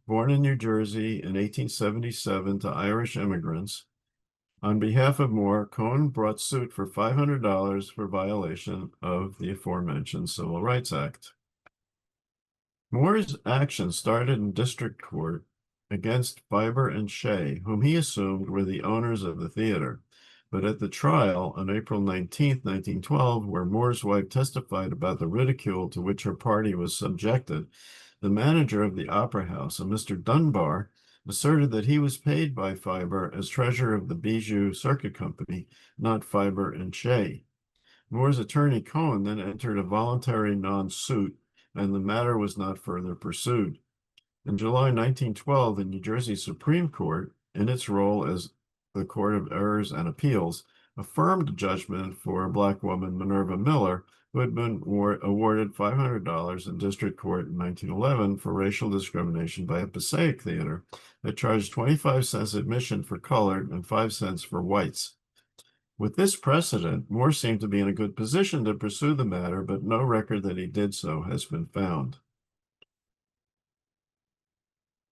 Speaker 1: born in New Jersey in 1877 to Irish immigrants, On behalf of Moore, Cohen brought suit for $500 for violation of the aforementioned Civil Rights Act. Moore's action started in district court against Fiber and Shea, whom he assumed were the owners of the theater. But at the trial on April 19th, 1912, where Moore's wife testified about the ridicule to which her party was subjected, the manager of the Opera House, a Mr. Dunbar, asserted that he was paid by Fiber as treasurer of the Bijou Circuit Company, not Fiber and Shea. Moore's attorney Cohen then entered a voluntary non-suit, and the matter was not further pursued. In July 1912, the New Jersey Supreme Court, in its role as the Court of Errors and Appeals, affirmed a judgment for a Black woman, Minerva Miller, who had been awarded $500 in district court in 1911 for racial discrimination by a Passaic theater that charged 25 cents admission for colored and 5 cents for whites. With this precedent, Moore seemed to be in a good position to pursue the matter, but no record that he did so has been found.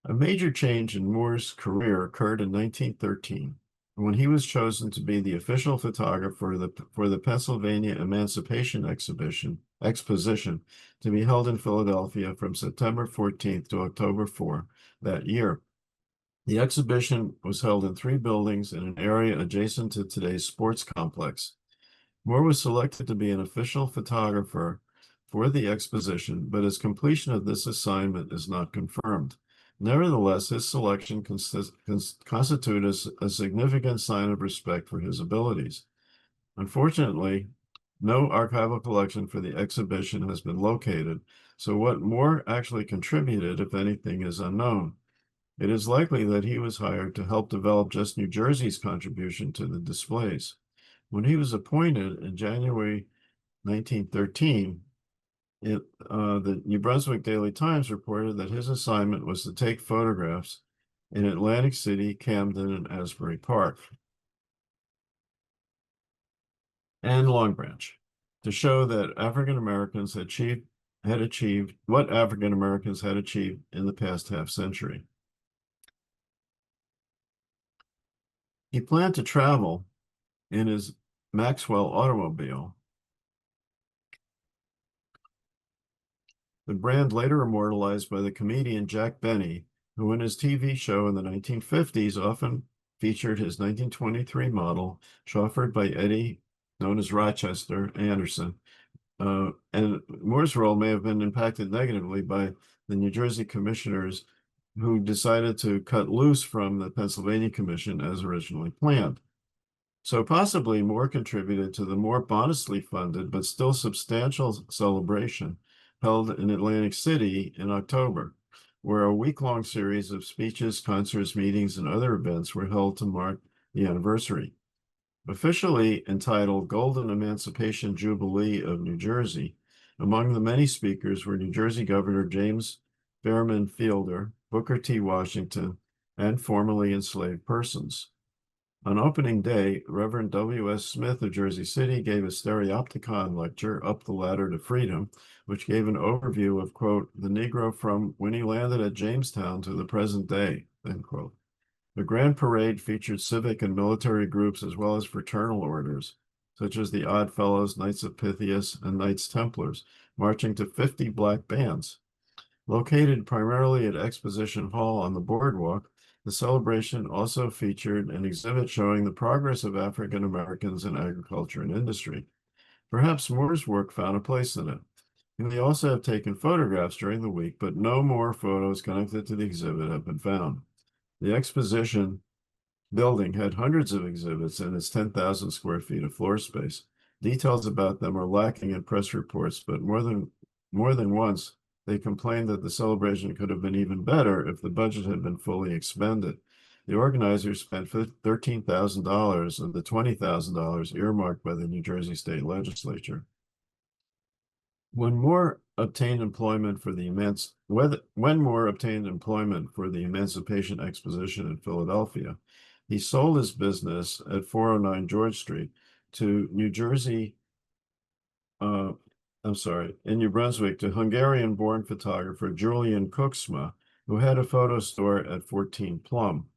Speaker 1: A major change in Moore's career occurred in 1913, when he was chosen to be the official photographer for the Pennsylvania Emancipation Exposition to be held in Philadelphia from September 14th to October 4 that year. The exhibition was held in 3 buildings in an area adjacent to today's sports complex. Moore was selected to be an official photographer for the exposition, but his completion of this assignment is not confirmed. Nevertheless, his selection constitutes a significant sign of respect for his abilities. Unfortunately, no archival collection for the exhibition has been located, so what Moore actually contributed, if anything, is unknown. It is likely that he was hired to help develop just New Jersey's contribution to the displays. When he was appointed in January 1913, the New Brunswick Daily Times reported that his assignment was to take photographs in Atlantic City, Camden, and Asbury Park, and Long Branch, to show that African Americans had achieved what African Americans had achieved in the past half century. He planned to travel in his Maxwell automobile, the brand later immortalized by the comedian Jack Benny, who in his TV show in the 1950s often featured his 1923 model, chauffeured by Eddie, known as Rochester, Anderson. And Moore's role may have been impacted negatively by the New Jersey commissioners who decided to cut loose from the Pennsylvania Commission as originally planned. So possibly Moore contributed to the more modestly funded but still substantial celebration held in Atlantic City in October, where a week-long series of speeches, concerts, meetings, and other events were held to mark the anniversary. Officially entitled Golden Emancipation Jubilee of New Jersey, among the many speakers were New Jersey Governor James Behrman Fielder, Booker T. Washington, and formerly enslaved persons. On opening day, Reverend W.S. Smith of Jersey City gave a stereopticon lecture, Up the Ladder to Freedom, which gave an overview of, quote, the Negro from when he landed at Jamestown to the present day, end quote. The Grand Parade featured civic and military groups as well as fraternal orders, such as the Odd Fellows, Knights of Pythias, and Knights Templars, marching to 50 black bands. Located primarily at Exposition Hall on the boardwalk, the celebration also featured an exhibit showing the progress of African Americans in agriculture and industry. Perhaps Moore's work found a place in it. He may also have taken photographs during the week, but no more photos connected to the exhibit have been found. The exposition building had hundreds of exhibits in its 10,000 square feet of floor space. Details about them are lacking in press reports, but more than once, they complained that the celebration could have been even better if the budget had been fully expended. The organizers spent $13,000 of the $20,000 earmarked by the New Jersey State Legislature. When Moore obtained employment for the Emancipation Exposition in Philadelphia, he sold his business at 409 George Street to in New Brunswick to Hungarian-born photographer Julian Koksma, who had a photo store at 14 Plum.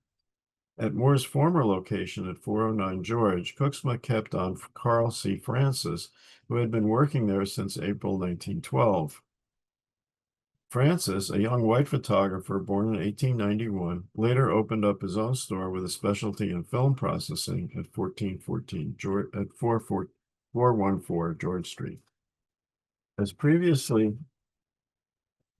Speaker 1: At Moore's former location at 409 George, Cooksma kept on Carl C. Francis, who had been working there since April 1912. Francis, a young white photographer born in 1891, later opened up his own store with a specialty in film processing at 1414 George, at 414 George Street. As previously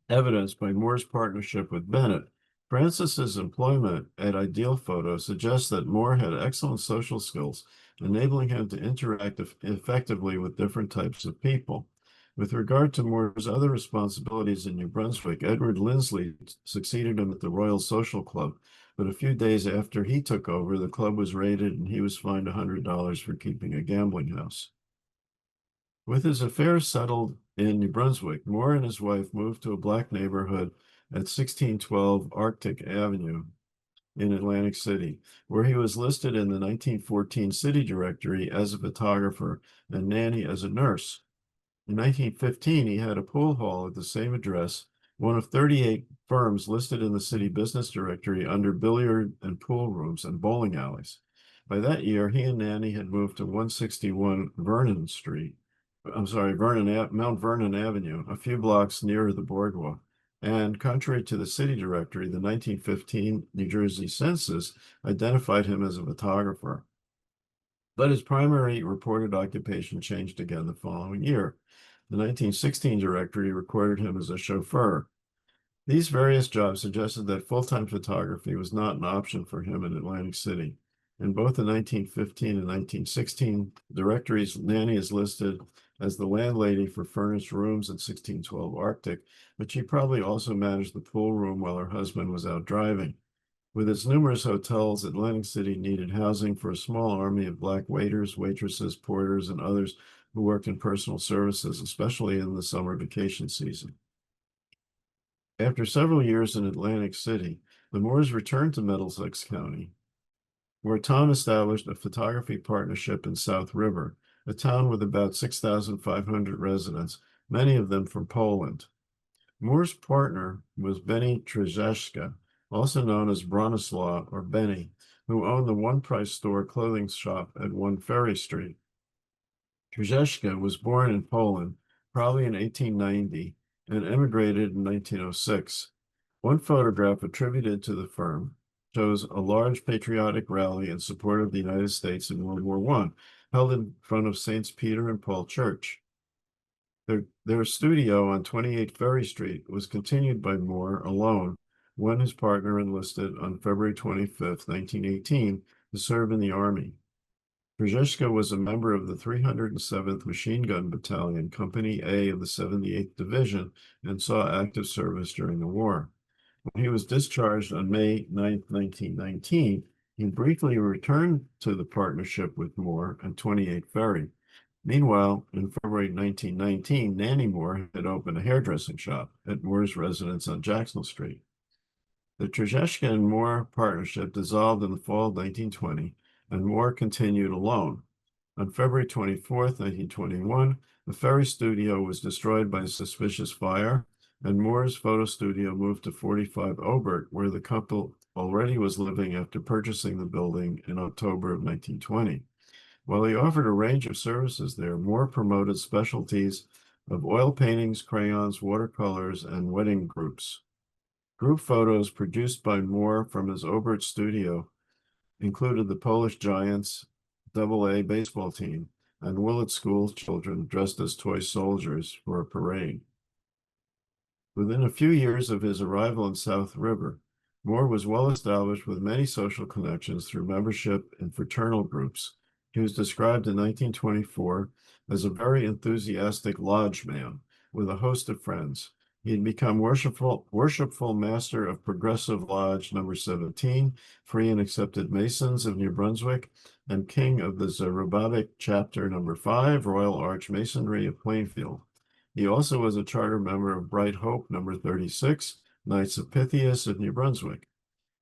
Speaker 1: evidenced by Moore's partnership with Bennett, Francis's employment at Ideal Photo suggests that Moore had excellent social skills, enabling him to interact effectively with different types of people. With regard to Moore's other responsibilities in New Brunswick, Edward Lindsley succeeded him at the Royal Social Club, but a few days after he took over, the club was raided and he was fined $100 for keeping a gambling house. With his affairs settled in New Brunswick, Moore and his wife moved to a black neighborhood at 1612 Arctic Avenue in Atlantic City, where he was listed in the 1914 city directory as a photographer and Nanny as a nurse. In 1915, he had a pool hall at the same address, one of 38 firms listed in the city business directory under billiard and pool rooms and bowling alleys. By that year, he and Nanny had moved to 161 Vernon Street. Mount Vernon Avenue, a few blocks nearer the boardwalk. And contrary to the city directory, the 1915 New Jersey census identified him as a photographer. But his primary reported occupation changed again the following year. The 1916 directory recorded him as a chauffeur. These various jobs suggested that full-time photography was not an option for him in Atlantic City. In both the 1915 and 1916 directories, Nanny is listed as the landlady for furnished rooms at 1612 Arctic, but she probably also managed the pool room while her husband was out driving. With its numerous hotels, Atlantic City needed housing for a small army of black waiters, waitresses, porters, and others who worked in personal services, especially in the summer vacation season. After several years in Atlantic City, the Moores returned to Middlesex County, where Tom established a photography partnership in South River, a town with about 6,500 residents, many of them from Poland. Moore's partner was Benny Trzeszka, also known as Bronislaw or Benny, who owned the One Price Store clothing shop at 1 Ferry Street. Trzeszka was born in Poland, probably in 1890, and emigrated in 1906. One photograph attributed to the firm shows a large patriotic rally in support of the United States in World War I, held in front of Saints Peter and Paul Church. Their studio on 28 Ferry Street was continued by Moore alone when his partner enlisted on February 25, 1918, to serve in the Army. Trzeszka was a member of the 307th Machine Gun Battalion, Company A of the 78th Division, and saw active service during the war. When he was discharged on May 9, 1919, he briefly returned to the partnership with Moore on 28 Ferry. Meanwhile, in February 1919, Nanny Moore had opened a hairdressing shop at Moore's residence on Jacksonville Street. The Trzeszka and Moore partnership dissolved in the fall of 1920, and Moore continued alone. On February 24, 1921, the Ferry studio was destroyed by a suspicious fire, and Moore's photo studio moved to 45 Obert, where the couple already was living after purchasing the building in October of 1920. While he offered a range of services there, Moore promoted specialties of oil paintings, crayons, watercolors, and wedding groups. Group photos produced by Moore from his Obert studio included the Polish Giants AA baseball team and Willett School children dressed as toy soldiers for a parade. Within a few years of his arrival in South River, Moore was well established with many social connections through membership in fraternal groups. He was described in 1924 as a very enthusiastic lodge man with a host of friends. He had become worshipful master of Progressive Lodge number 17, Free and Accepted Masons of New Brunswick, and king of the Zerubbabel chapter number 5, Royal Arch Masonry of Plainfield. He also was a charter member of Bright Hope number 36, Knights of Pythias of New Brunswick.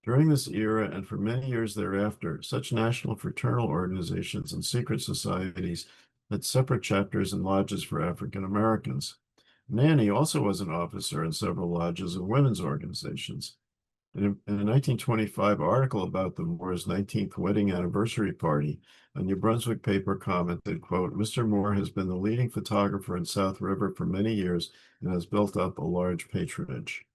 Speaker 1: During this era and for many years thereafter, such national fraternal organizations and secret societies had separate chapters and lodges for African Americans. Nanny also was an officer in several lodges of women's organizations. In a 1925 article about the Moore's 19th wedding anniversary party, a New Brunswick paper commented, quote, "Mr. Moore has been the leading photographer in South River for many years and has built up a large patronage."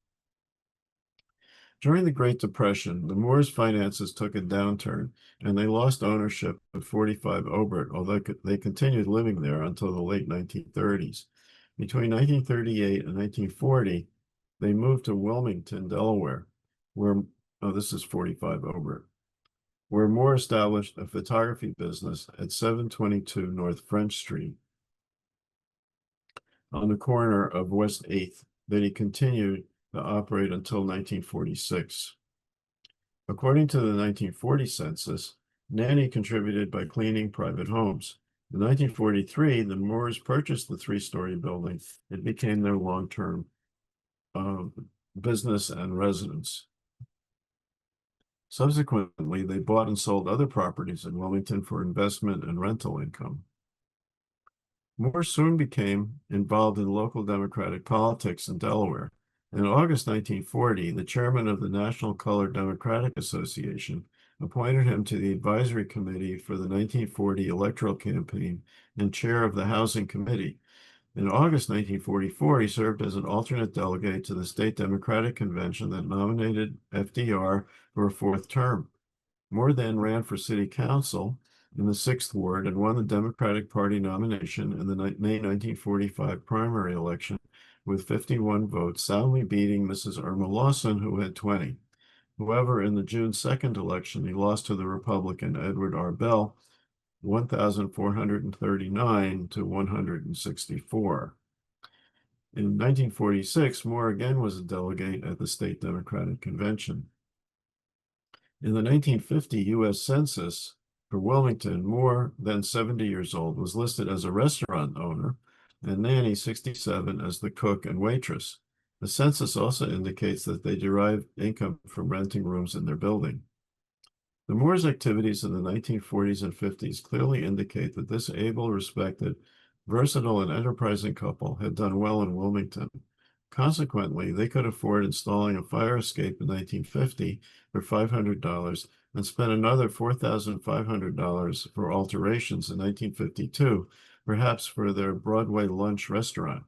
Speaker 1: During the Great Depression, the Moores' finances took a downturn, and they lost ownership of 45 Obert, although they continued living there until the late 1930s. Between 1938 and 1940, they moved to Wilmington, Delaware, where, oh, this is 45 Obert, where Moore established a photography business at 722 North French Street on the corner of West 8th that he continued to operate until 1946. According to the 1940 census, Nanny contributed by cleaning private homes. In 1943, the Moores purchased the three-story building. It became their long-term business and residence. Subsequently, they bought and sold other properties in Wilmington for investment and rental income. Moore soon became involved in local Democratic politics in Delaware. In August 1940, the chairman of the National Colored Democratic Association appointed him to the advisory committee for the 1940 electoral campaign and chair of the Housing Committee. In August 1944, he served as an alternate delegate to the state Democratic Convention that nominated FDR for a fourth term. Moore then ran for city council in the 6th Ward and won the Democratic Party nomination in the May 1945 primary election with 51 votes, soundly beating Mrs. Irma Lawson, who had 20. However, in the June 2nd election, he lost to the Republican Edward R. Bell, 1,439 to 164. In 1946, Moore again was a delegate at the state Democratic Convention. In the 1950 U.S. Census for Wilmington, Moore, then 70 years old, was listed as a restaurant owner, and Nanny, 67, as the cook and waitress. The census also indicates that they derived income from renting rooms in their building. The Moores' activities in the 1940s and 50s clearly indicate that this able, respected, versatile, and enterprising couple had done well in Wilmington. Consequently, they could afford installing a fire escape in 1950 for $500 and spent another $4,500 for alterations in 1952, perhaps for their Broadway lunch restaurant.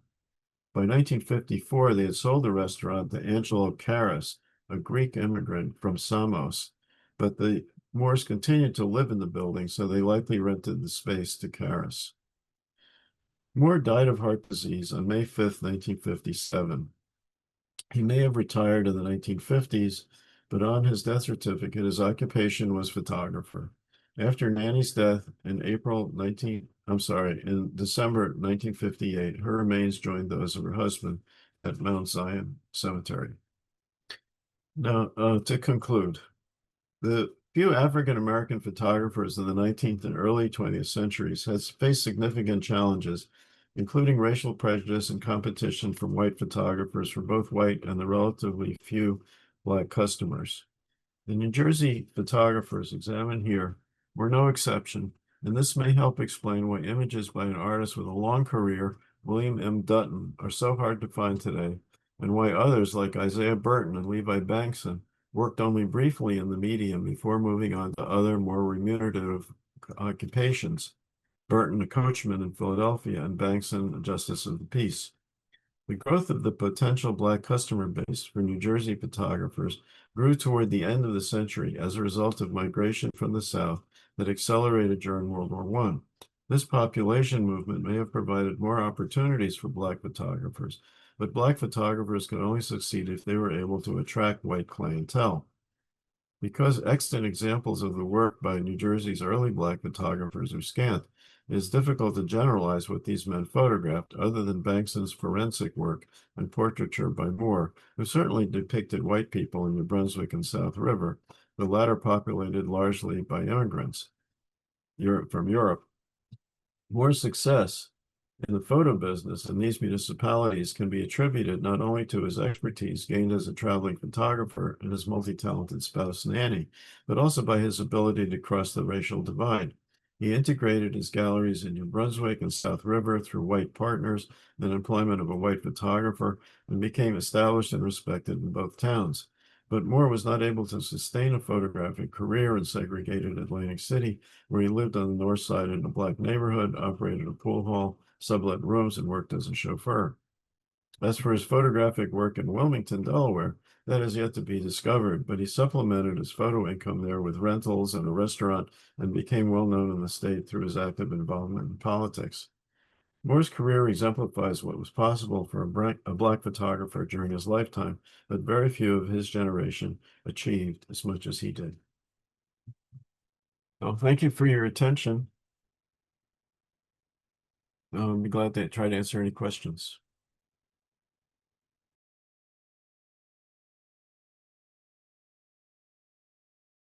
Speaker 1: By 1954, they had sold the restaurant to Angelo Karas, a Greek immigrant from Samos, but the Moores continued to live in the building, so they likely rented the space to Karas. Moore died of heart disease on May 5th, 1957. He may have retired in the 1950s, but on his death certificate, his occupation was photographer. After Nanny's death in December 1958, her remains joined those of her husband at Mount Zion Cemetery. Now, to conclude, the few African-American photographers in the 19th and early 20th centuries has faced significant challenges, including racial prejudice and competition from white photographers for both white and the relatively few Black customers. The New Jersey photographers examined here were no exception, and this may help explain why images by an artist with a long career, William M. Dutton, are so hard to find today, and why others like Isaiah Burton and Levi Bankson worked only briefly in the medium before moving on to other more remunerative occupations. Burton, a coachman in Philadelphia, and Bankson, a justice of the peace. The growth of the potential Black customer base for New Jersey photographers grew toward the end of the century as a result of migration from the South that accelerated during World War I. This population movement may have provided more opportunities for Black photographers, but Black photographers could only succeed if they were able to attract white clientele. Because extant examples of the work by New Jersey's early Black photographers are scant, it is difficult to generalize what these men photographed, other than Bankson's forensic work and portraiture by Moore, who certainly depicted white people in New Brunswick and South River, the latter populated largely by immigrants from Europe. Moore's success in the photo business in these municipalities can be attributed not only to his expertise gained as a traveling photographer and his multi-talented spouse, Nanny, but also by his ability to cross the racial divide. He integrated his galleries in New Brunswick and South River through white partners and employment of a white photographer, and became established and respected in both towns. But Moore was not able to sustain a photographic career in segregated Atlantic City, where he lived on the north side in a black neighborhood, operated a pool hall, sublet rooms, and worked as a chauffeur. As for his photographic work in Wilmington, Delaware, that is yet to be discovered, but he supplemented his photo income there with rentals and a restaurant and became well known in the state through his active involvement in politics. Moore's career exemplifies what was possible for a black photographer during his lifetime, but very few of his generation achieved as much as he did. So thank you for your attention. I'll be glad to try to answer any questions.